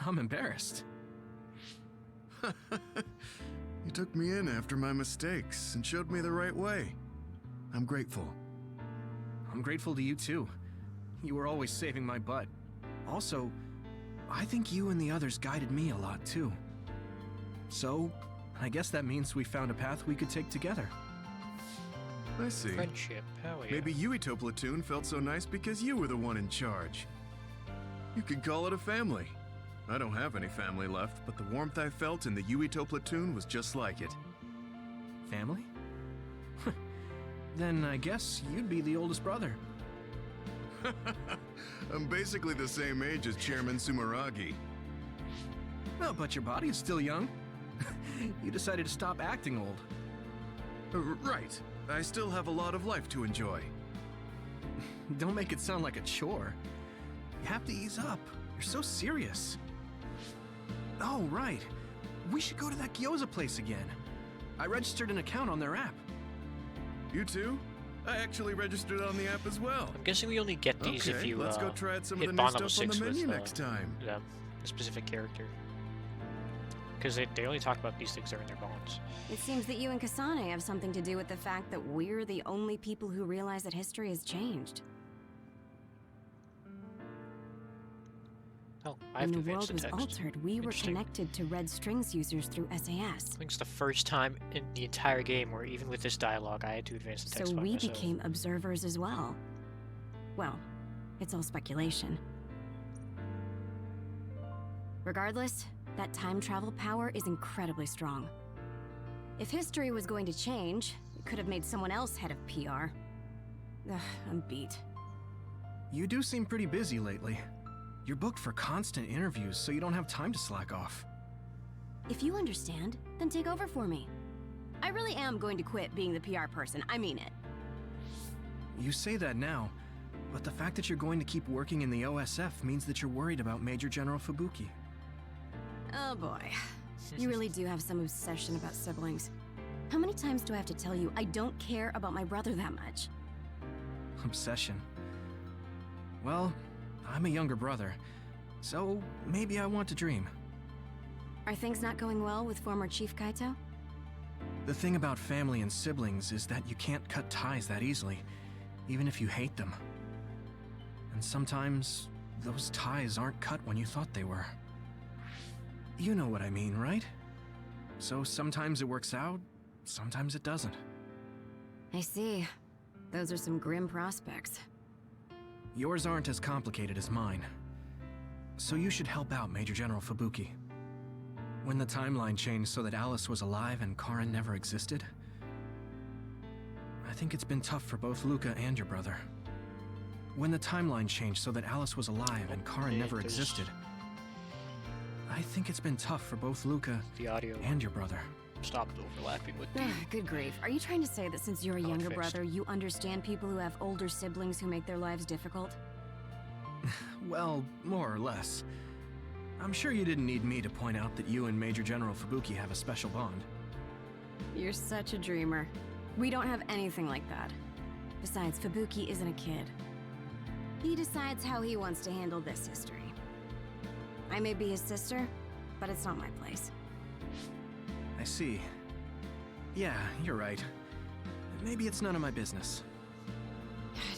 I'm embarrassed. You took me in after my mistakes and showed me the right way. I'm grateful. I'm grateful to you too. You were always saving my butt. Also, I think you and the others guided me a lot too. So, I guess that means we found a path we could take together. I see. Friendship, hell yeah. Maybe Yuito Platoon felt so nice because you were the one in charge. You could call it a family. I don't have any family left, but the warmth I felt in the Yuito Platoon was just like it. Family? Then I guess you'd be the oldest brother. I'm basically the same age as Chairman Sumeragi. Well, but your body is still young. You decided to stop acting old. Right. I still have a lot of life to enjoy. Don't make it sound like a chore. You have to ease up. You're so serious. Oh, right. We should go to that gyoza place again. I registered an account on their app. You too? I actually registered on the app as well. I'm guessing we only get these if you let's go try out some of hit the new bond level stuff on 6 the menu with next time. them, the specific character. Because they only talk about these things during their bonds. It seems that you and Kasane have something to do with the fact that we're the only people who realize that history has changed. Oh, I have When to the advance world the was text. altered, we were Interesting. connected to Red Strings users through SAS. I think it's the first time in the entire game where even with this dialogue, I had to advance the text So by we myself. became observers as well. Well, it's all speculation. Regardless, that time travel power is incredibly strong. If history was going to change, it could have made someone else head of PR. Ugh, I'm beat. You do seem pretty busy lately. You're booked for constant interviews, so you don't have time to slack off. If you understand, then take over for me. I really am going to quit being the PR person, I mean it. You say that now, but the fact that you're going to keep working in the OSF means that you're worried about Major General Fubuki. Oh boy. You really do have some obsession about siblings. How many times do I have to tell you I don't care about my brother that much? Obsession. Well, I'm a younger brother, so maybe I want to dream. Are things not going well with former Chief Kaito? The thing about family and siblings is that you can't cut ties that easily, even if you hate them. And sometimes, those ties aren't cut when you thought they were. You know what I mean, right? So sometimes it works out, sometimes it doesn't. I see. Those are some grim prospects. Yours aren't as complicated as mine. So you should help out Major General Fubuki. When the timeline changed so that Alice was alive and Karin never existed, I think it's been tough for both Luca and your brother. When the timeline changed so that Alice was alive and Karin never existed, I think it's been tough for both Luca The audio and your brother. stopped overlapping with the... Good grief. Are you trying to say that since you're a younger brother, you understand people who have older siblings who make their lives difficult? Well, more or less. I'm sure you didn't need me to point out that you and Major General Fubuki have a special bond. You're such a dreamer. We don't have anything like that. Besides, Fubuki isn't a kid. He decides how he wants to handle this history. I may be his sister, but it's not my place. I see. Yeah, you're right. Maybe it's none of my business.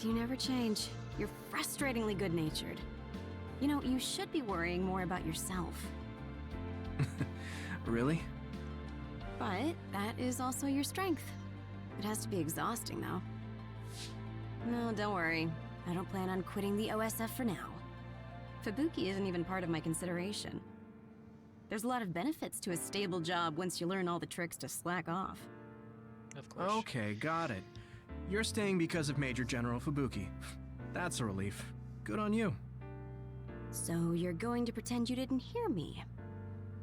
You never change. You're frustratingly good-natured. You know, you should be worrying more about yourself. Really? But that is also your strength. It has to be exhausting, though. No, don't worry. I don't plan on quitting the OSF for now. Fubuki isn't even part of my consideration. There's a lot of benefits to a stable job once you learn all the tricks to slack off. Of course. Okay, got it. You're staying because of Major General Fubuki. That's a relief. Good on you. So you're going to pretend you didn't hear me.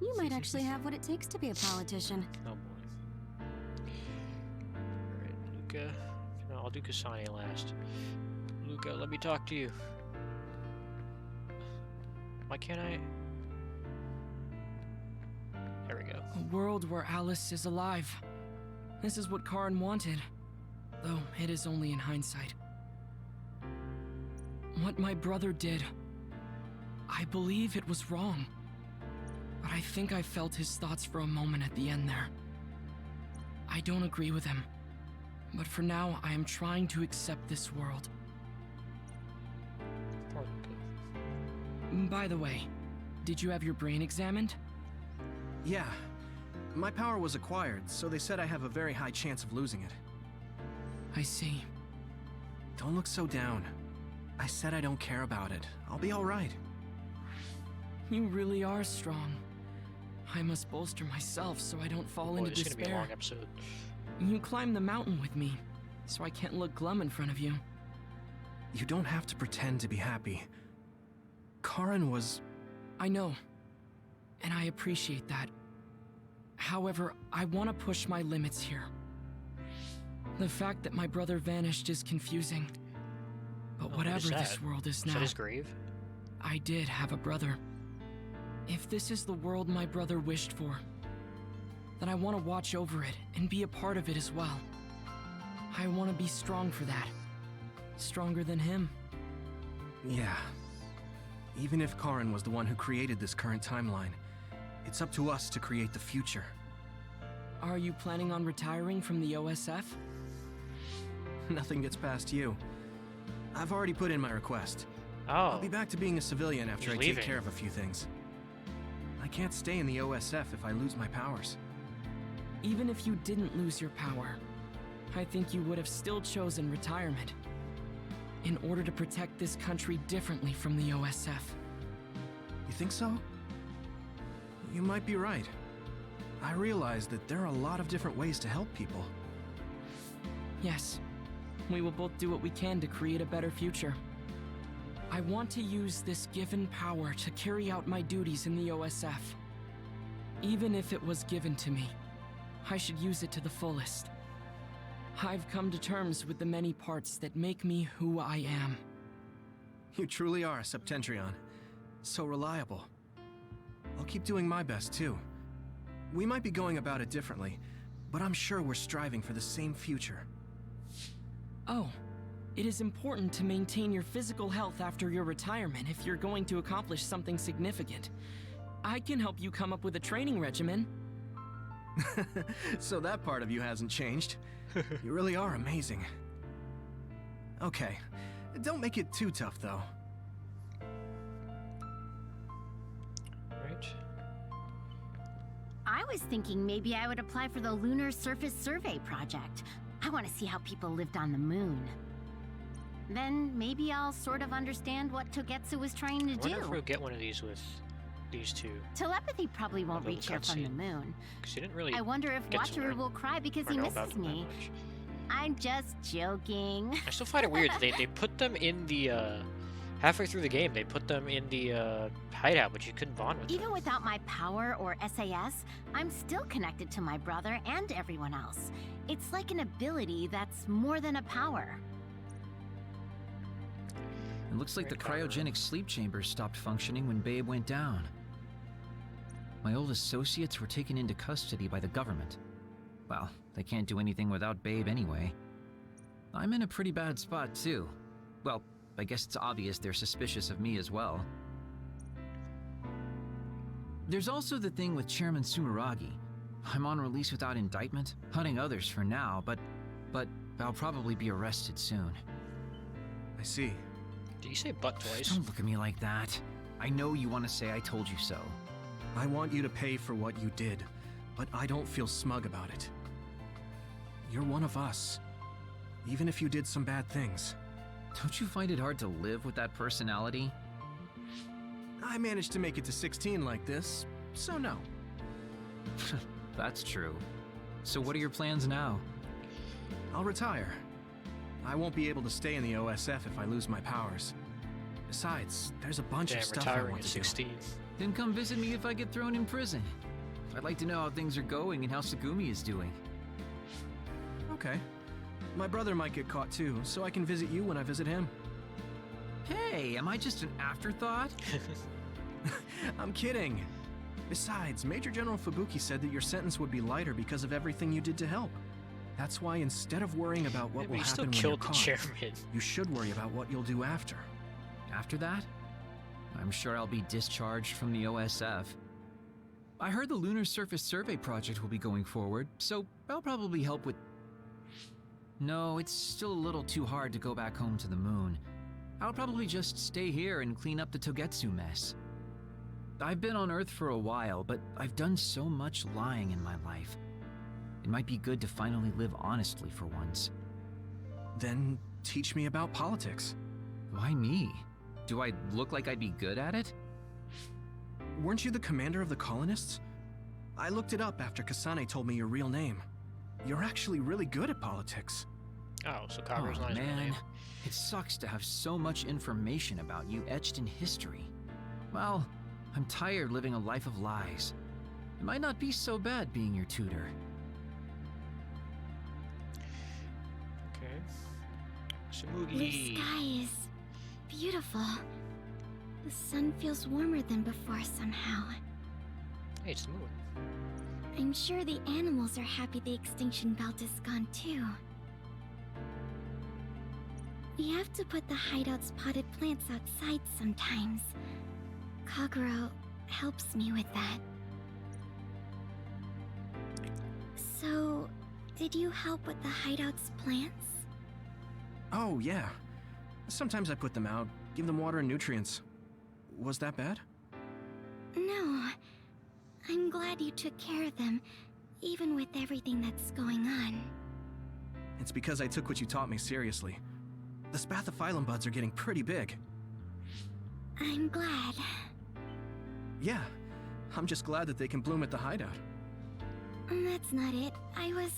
You might actually have what it takes to be a politician. Oh boy. Alright, Luca. No, I'll do Kasane last. Luca, let me talk to you. Why can't I? There we go. A world where Alice is alive. This is what Karin wanted, though it is only in hindsight. What my brother did, I believe it was wrong. But I think I felt his thoughts for a moment at the end there. I don't agree with him, but for now I am trying to accept this world. By the way, did you have your brain examined? Yeah. My power was acquired, so they said I have a very high chance of losing it. I see. Don't look so down. I said I don't care about it. I'll be alright. You really are strong. I must bolster myself so I don't fall into this is gonna be a despair. long episode. You climbed the mountain with me, so I can't look glum in front of you. You don't have to pretend to be happy. Karin was... I know, and I appreciate that. However, I want to push my limits here. The fact that my brother vanished is confusing. But whatever this world is now... Is that his grave? I did have a brother. If this is the world my brother wished for, then I want to watch over it and be a part of it as well. I want to be strong for that. Stronger than him. Yeah. Even if Karin was the one who created this current timeline, it's up to us to create the future. Are you planning on retiring from the OSF? Nothing gets past you. I've already put in my request. Oh. I'll be back to being a civilian after I leaving. take care of a few things. I can't stay in the OSF if I lose my powers. Even if you didn't lose your power, I think you would have still chosen retirement. In order to protect this country differently from the OSF. You think so? You might be right. I realize that there are a lot of different ways to help people. Yes. We will both do what we can to create a better future. I want to use this given power to carry out my duties in the OSF. Even if it was given to me, I should use it to the fullest. I've come to terms with the many parts that make me who I am. You truly are, Septentrion. So reliable. I'll keep doing my best, too. We might be going about it differently, but I'm sure we're striving for the same future. Oh, it is important to maintain your physical health after your retirement if you're going to accomplish something significant. I can help you come up with a training regimen. So that part of you hasn't changed. You really are amazing. Okay, don't make it too tough, though. Right. I was thinking maybe I would apply for the Lunar Surface Survey project. I want to see how people lived on the moon. Then maybe I'll sort of understand what Togetsu was trying to I wonder if do. we'll get one of these with these two. Telepathy probably won't Although reach the her from the cutscene- moon. Because he didn't really. I wonder if get to Wataru learn will cry because or he know about misses them that me. much. I'm just joking. I still find it weird that they put them in the halfway through the game. They put them in the hideout, but you couldn't bond with them. Even without my power or SAS, I'm still connected to my brother and everyone else. It's like an ability that's more than a power. It looks like the cryogenic sleep chambers stopped functioning when Babe went down. My old associates were taken into custody by the government. Well, they can't do anything without Babe anyway. I'm in a pretty bad spot too. Well, I guess it's obvious they're suspicious of me as well. There's also the thing with Chairman Sumeragi. I'm on release without indictment, hunting others for now, but I'll probably be arrested soon. I see. Did you say butt twice? Don't look at me like that. I know you want to say I told you so. I want you to pay for what you did, but I don't feel smug about it. You're one of us, even if you did some bad things. Don't you find it hard to live with that personality? I managed to make it to 16 like this, so no. That's true. So what are your plans now? I'll retire. I won't be able to stay in the OSF if I lose my powers. Besides, there's a bunch of stuff I want to 16. do. Then come visit me if I get thrown in prison. I'd like to know how things are going and how Sagumi is doing. Okay. My brother might get caught too, so I can visit you when I visit him. Hey, am I just an afterthought? I'm kidding. Besides, Major General Fubuki said that your sentence would be lighter because of everything you did to help. That's why instead of worrying about what will happen when you're caught, you should worry about what you'll do after. After that? I'm sure I'll be discharged from the OSF. I heard the Lunar Surface Survey project will be going forward, so I'll probably help with... No, it's still a little too hard to go back home to the moon. I'll probably just stay here and clean up the Togetsu mess. I've been on Earth for a while, but I've done so much lying in my life. It might be good to finally live honestly for once. Then teach me about politics. Why me? Do I look like I'd be good at it? Weren't you the commander of the colonists? I looked it up after Kasane told me your real name. You're actually really good at politics. Oh, so Kaguya's not his real name. It sucks to have so much information about you etched in history. Well, I'm tired living a life of lies. It might not be so bad being your tutor. Okay. Blue Samugi. sky is beautiful. The sun feels warmer than before somehow. Hey, it's the moon. I'm sure the animals are happy the extinction belt is gone too. We have to put the hideout's potted plants outside sometimes. Kaguro helps me with that. So, did you help with the hideout's plants? Oh, yeah. Sometimes I put them out, give them water and nutrients. Was that bad? No. I'm glad you took care of them, even with everything that's going on. It's because I took what you taught me seriously. The spathiphyllum buds are getting pretty big. I'm glad. Yeah, I'm just glad that they can bloom at the hideout. That's not it. I was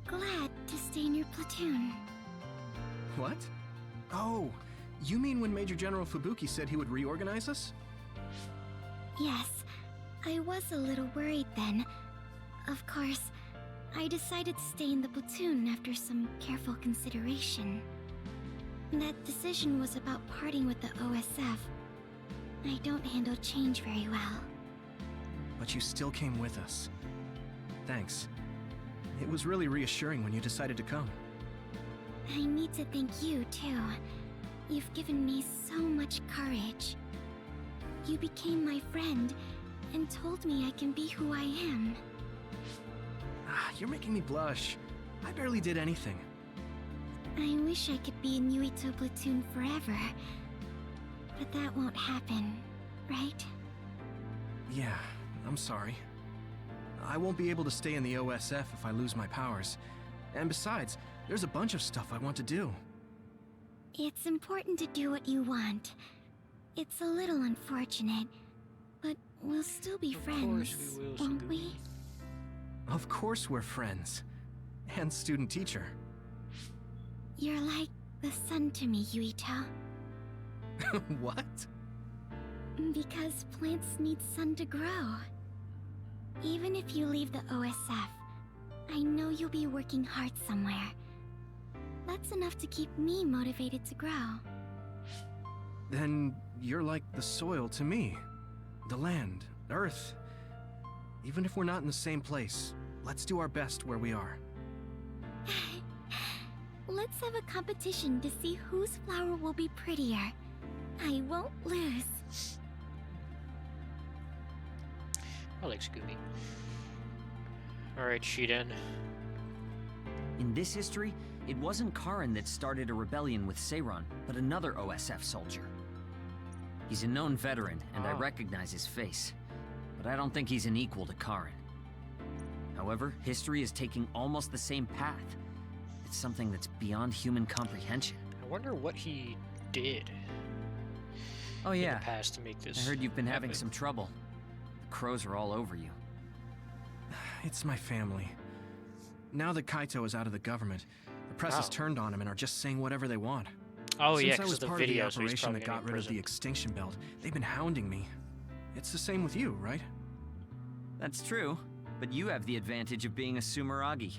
glad to stay in your platoon. What? Oh, you mean when Major General Fubuki said he would reorganize us? Yes, I was a little worried then. Of course, I decided to stay in the platoon after some careful consideration. That decision was about parting with the OSF. I don't handle change very well. But you still came with us. Thanks. It was really reassuring when you decided to come. I need to thank you, too. You've given me so much courage. You became my friend and told me I can be who I am. You're making me blush. I barely did anything. I wish I could be in Yuito platoon forever. But that won't happen, right? Yeah, I'm sorry. I won't be able to stay in the OSF if I lose my powers. And besides, there's a bunch of stuff I want to do. It's important to do what you want. It's a little unfortunate, but we'll still be friends, won't we? Of course we're friends. And student-teacher. You're like the sun to me, Yuito. What? Because plants need sun to grow. Even if you leave the OSF, I know you'll be working hard somewhere. That's enough to keep me motivated to grow. Then you're like the soil to me. The land, earth. Even if we're not in the same place, let's do our best where we are. Let's have a competition to see whose flower will be prettier. I won't lose. I like Scooby. Alright, Shiden. In this history, it wasn't Karin that started a rebellion with Seiron, but another OSF soldier. He's a known veteran, and I recognize his face. But I don't think he's an equal to Karin. However, history is taking almost the same path. It's something that's beyond human comprehension. I wonder what he did. Oh yeah, in the past to make this. I heard you've been having happen. some trouble. The crows are all over you. It's my family. Now that Kaito is out of the government, the press has turned on him and are just saying whatever they want. Oh yeah, Since I was because of part the of the video, so he's operation probably that gonna got be rid of the imprisoned. extinction belt, they've been hounding me. It's the same with you, right? That's true, but you have the advantage of being a Sumeragi.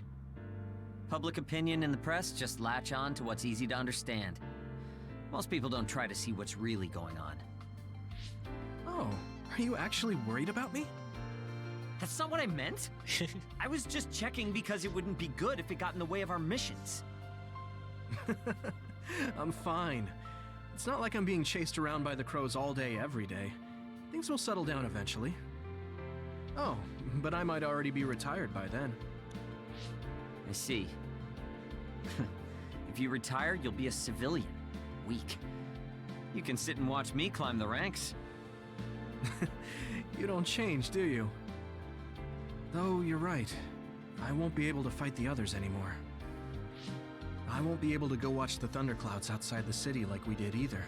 Public opinion and the press just latch on to what's easy to understand. Most people don't try to see what's really going on. Oh, are you actually worried about me? That's not what I meant. I was just checking because it wouldn't be good if it got in the way of our missions. I'm fine. It's not like I'm being chased around by the crows all day, every day. Things will settle down eventually. Oh, but I might already be retired by then. I see. If you retire, you'll be a civilian. Weak. You can sit and watch me climb the ranks. You don't change, do you? Though you're right. I won't be able to fight the others anymore. I won't be able to go watch the thunderclouds outside the city like we did either.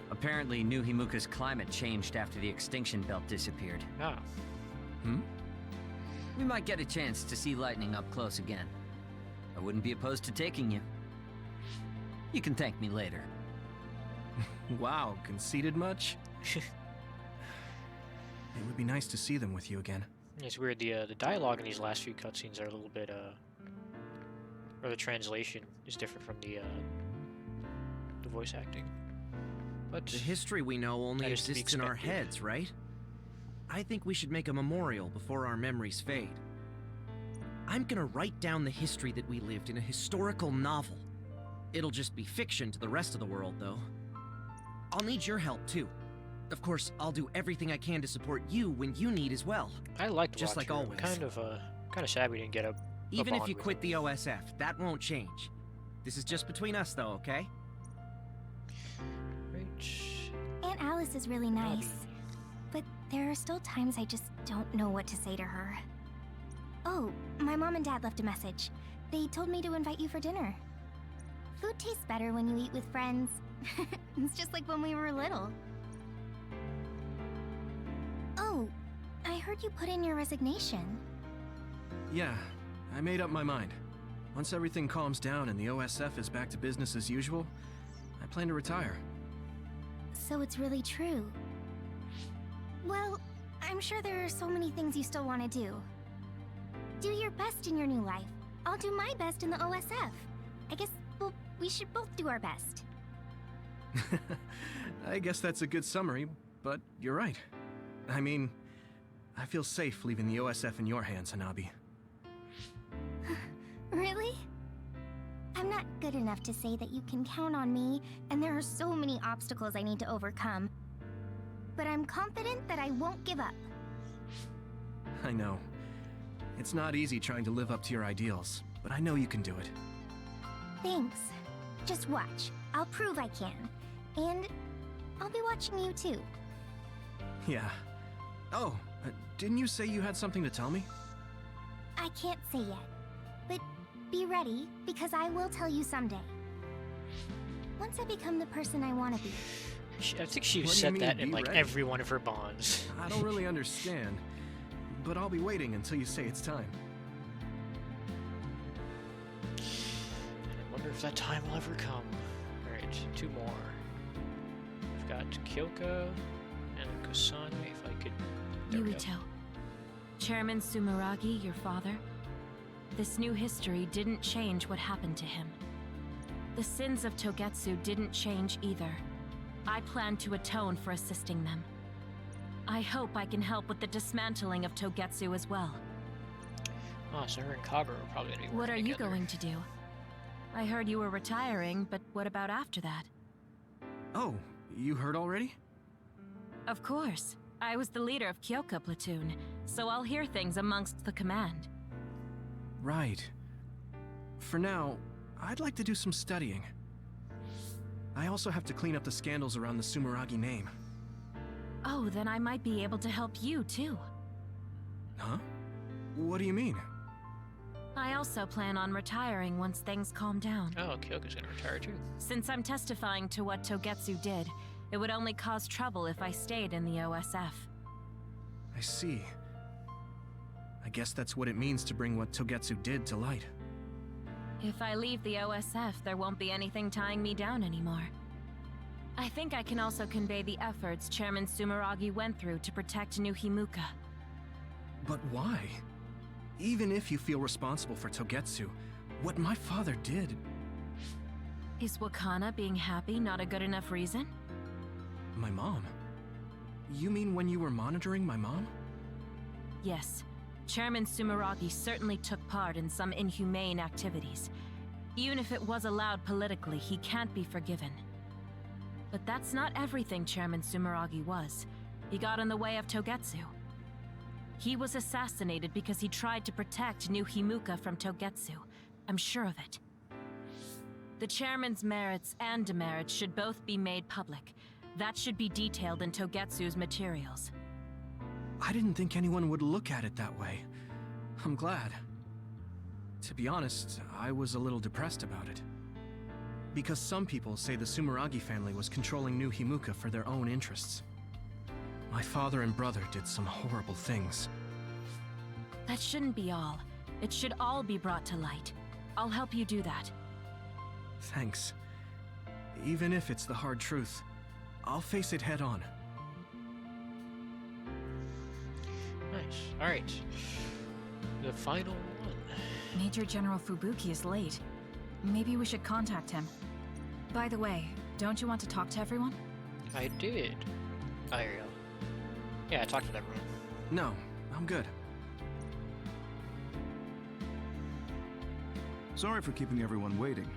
Apparently, New Himuka's climate changed after the extinction belt disappeared. Oh. We might get a chance to see lightning up close again. I wouldn't be opposed to taking you. You can thank me later. Wow, conceited much? It would be nice to see them with you again. It's weird. The dialogue in these last few cutscenes are a little bit or the translation is different from the voice acting. But the history we know only that is to be exists in our expected. heads, right? I think we should make a memorial before our memories fade. I'm gonna write down the history that we lived in a historical novel. It'll just be fiction to the rest of the world, though. I'll need your help, too. Of course, I'll do everything I can to support you when you need as well. I liked just like Watcher. always. Kind of sad we didn't get a Even if bond you with quit him. the OSF, that won't change. This is just between us, though, okay? Aunt Alice is really nice, but there are still times I just don't know what to say to her. Oh, my mom and dad left a message. They told me to invite you for dinner. Food tastes better when you eat with friends. It's just like when we were little. Oh, I heard you put in your resignation. Yeah, I made up my mind. Once everything calms down and the OSF is back to business as usual, I plan to retire. So it's really true. Well, I'm sure there are so many things you still want to do. Do your best in your new life. I'll do my best in the OSF. I guess, well, we should both do our best. I guess that's a good summary, but you're right. I mean, I feel safe leaving the OSF in your hands, Hanabi. Really? I'm not good enough to say that you can count on me, and there are so many obstacles I need to overcome. But I'm confident that I won't give up. I know. It's not easy trying to live up to your ideals, but I know you can do it. Thanks. Just watch. I'll prove I can. And I'll be watching you too. Yeah. Oh, didn't you say you had something to tell me? I can't say yet, but be ready, because I will tell you someday. Once I become the person I want to be. I think she What do you said mean, that in be like ready? every one of her bonds. I don't really understand, but I'll be waiting until you say it's time. I wonder if that time will ever come. Alright, two more. I've got Kyoka and Kasane, if I could... There we go. Yuito. Chairman Sumeragi, your father? This new history didn't change what happened to him. The sins of Togetsu didn't change either. I plan to atone for assisting them. I hope I can help with the dismantling of Togetsu as well. Oh, so her and Kagura are probably gonna be What are working you together. going to do? I heard you were retiring, but what about after that? Oh, you heard already? Of course. I was the leader of Kyoka platoon, so I'll hear things amongst the command. Right. For now, I'd like to do some studying. I also have to clean up the scandals around the Sumeragi name. Oh, then I might be able to help you too. Huh? What do you mean? I also plan on retiring once things calm down. Oh, Kyoko's gonna retire too. Since I'm testifying to what Togetsu did, it would only cause trouble if I stayed in the OSF. I see. I guess that's what it means to bring what Togetsu did to light. If I leave the OSF, there won't be anything tying me down anymore. I think I can also convey the efforts Chairman Sumeragi went through to protect New Himuka. But why? Even if you feel responsible for Togetsu, what my father did... Is Wakana being happy not a good enough reason? My mom? You mean when you were monitoring my mom? Yes. Chairman Sumeragi certainly took part in some inhumane activities. Even if it was allowed politically, he can't be forgiven. But that's not everything Chairman Sumeragi was. He got in the way of Togetsu. He was assassinated because he tried to protect New Himuka from Togetsu. I'm sure of it. The chairman's merits and demerits should both be made public. That should be detailed in Togetsu's materials. I didn't think anyone would look at it that way. I'm glad. To be honest, I was a little depressed about it. Because some people say the Sumeragi family was controlling New Himuka for their own interests. My father and brother did some horrible things. That shouldn't be all. It should all be brought to light. I'll help you do that. Thanks. Even if it's the hard truth, I'll face it head on. Nice. Alright. The final one. Major General Fubuki is late. Maybe we should contact him. By the way, don't you want to talk to everyone? I did. Oh, here you go. Yeah, I talked to everyone. No, I'm good. Sorry for keeping everyone waiting.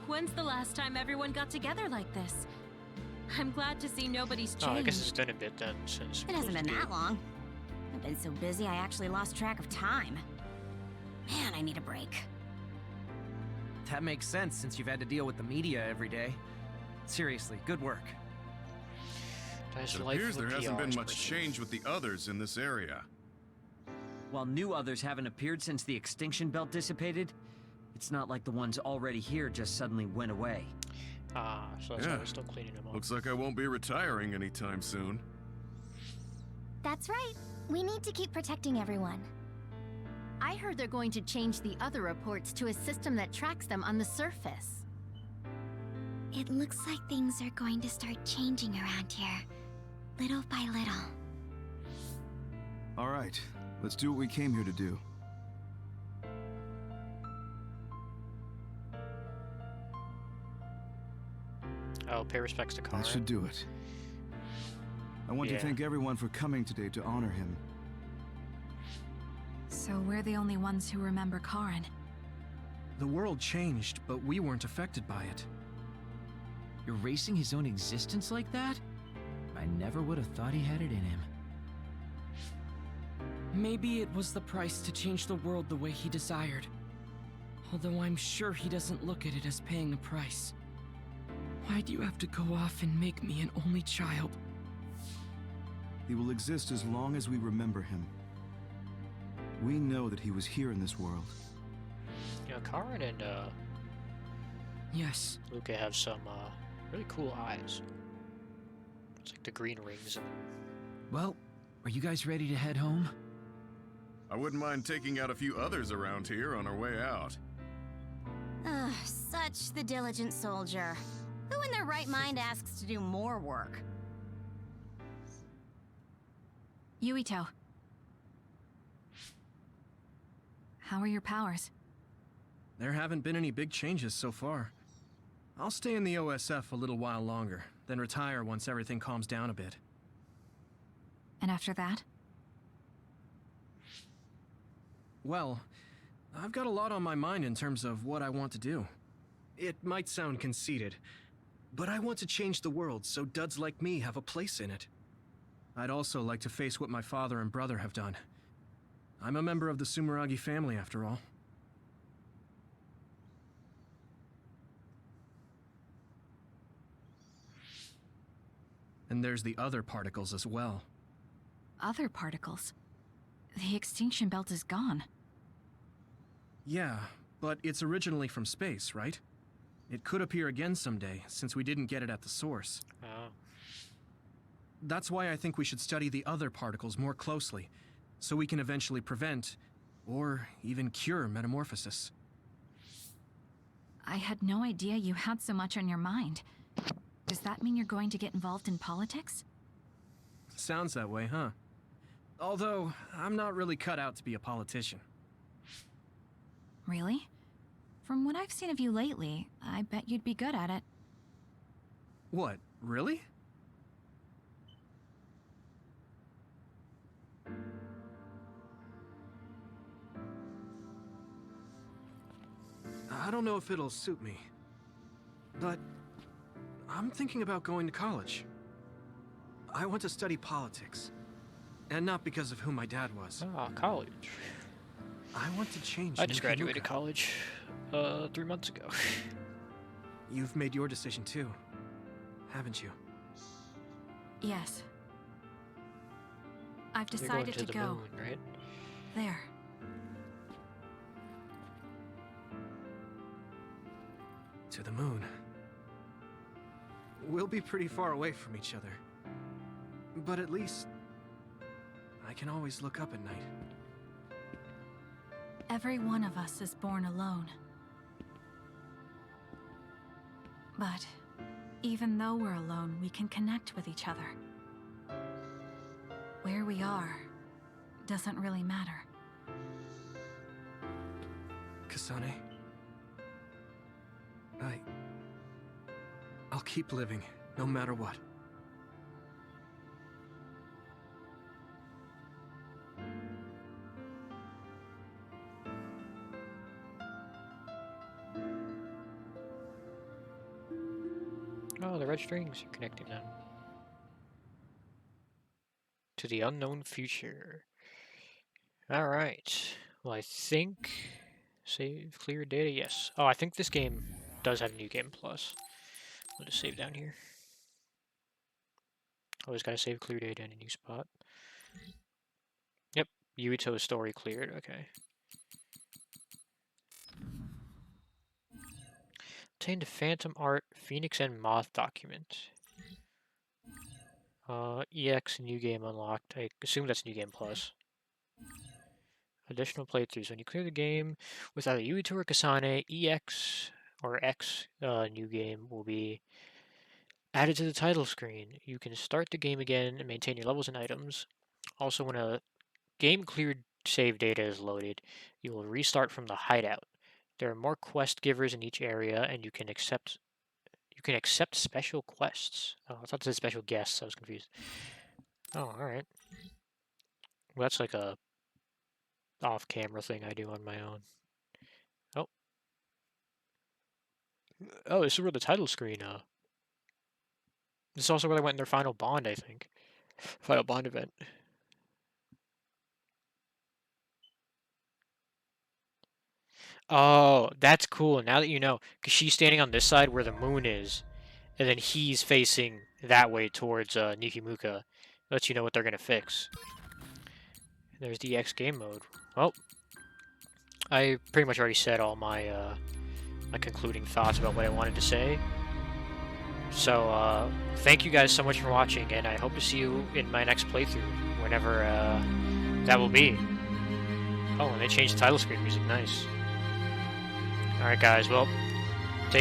When's the last time everyone got together like this? I'm glad to see nobody's changed. Oh, I guess it's been a bit then since... It hasn't been that long. I've been so busy I actually lost track of time. Man, I need a break. That makes sense since you've had to deal with the media every day. Seriously, good work. It appears there hasn't been much change with the others in this area. While new others haven't appeared since the extinction belt dissipated, it's not like the ones already here just suddenly went away. Ah, so that's why we're still cleaning them up. Looks like I won't be retiring anytime soon. That's right. We need to keep protecting everyone. I heard they're going to change the other reports to a system that tracks them on the surface. It looks like things are going to start changing around here, little by little. All right, let's do what we came here to do. Oh, pay respects to Kara. That should do it. I want to thank everyone for coming today to honor him. So we're the only ones who remember Karin. The world changed, but we weren't affected by it. Erasing his own existence like that? I never would have thought he had it in him. Maybe it was the price to change the world the way he desired. Although I'm sure he doesn't look at it as paying a price. Why do you have to go off and make me an only child? He will exist as long as we remember him. We know that he was here in this world. You know, Karin and yes, Luca have some really cool eyes. It's like the green rings. And... Well, are you guys ready to head home? I wouldn't mind taking out a few others around here on our way out. Ugh, such the diligent soldier. Who in their right mind asks to do more work? Yuito. How are your powers? There haven't been any big changes so far. I'll stay in the OSF a little while longer, then retire once everything calms down a bit. And after that? Well, I've got a lot on my mind in terms of what I want to do. It might sound conceited, but I want to change the world so duds like me have a place in it. I'd also like to face what my father and brother have done. I'm a member of the Sumeragi family, after all. And there's the other particles as well. Other particles? The extinction belt is gone. Yeah, but it's originally from space, right? It could appear again someday, since we didn't get it at the source. Oh. That's why I think we should study the other particles more closely, so we can eventually prevent, or even cure metamorphosis. I had no idea you had so much on your mind. Does that mean you're going to get involved in politics? Sounds that way, huh? Although, I'm not really cut out to be a politician. Really? From what I've seen of you lately, I bet you'd be good at it. What, really? I don't know if it'll suit me, but I'm thinking about going to college. I want to study politics, and not because of who my dad was. Ah, college. I want to change. I just New graduated Himuka. college 3 months ago. You've made your decision too, haven't you? Yes. I've You're going decided to to the go. moon, right? There. To the moon. We'll be pretty far away from each other. But at least I can always look up at night. Every one of us is born alone. But even though we're alone, we can connect with each other. Where we are doesn't really matter. Kasane, I'll keep living, no matter what. Oh, the red strings are connecting now. To the unknown future. Alright. Well, I think... Save clear data? Yes. Oh, I think this game does have New Game Plus. I'll just save down here. Always gotta save clear data in a new spot. Yep. Yuito's story cleared. Okay. Obtained a Phantom Art Phoenix and Moth document. EX New Game unlocked. I assume that's New Game Plus. Additional playthroughs. When you clear the game with either Yuito or Kasane, EX or X New Game will be added to the title screen. You can start the game again and maintain your levels and items. Also, when a game cleared save data is loaded, you will restart from the hideout. There are more quest givers in each area, and you can accept special quests. Oh, I thought it said special guests. I was confused. Oh, all right. Well, that's like a off-camera thing I do on my own. Oh. Oh, this is where the title screen. This is also where they went in their final bond, I think. Final bond event. Oh, that's cool. Now that you know, because she's standing on this side where the moon is, and then he's facing that way towards Nikimuka. Lets you know what they're gonna fix. There's the X game mode. Well, I pretty much already said all my my concluding thoughts about what I wanted to say. So thank you guys so much for watching, and I hope to see you in my next playthrough, whenever that will be. Oh, and they changed the title screen music. Nice. Alright guys, well,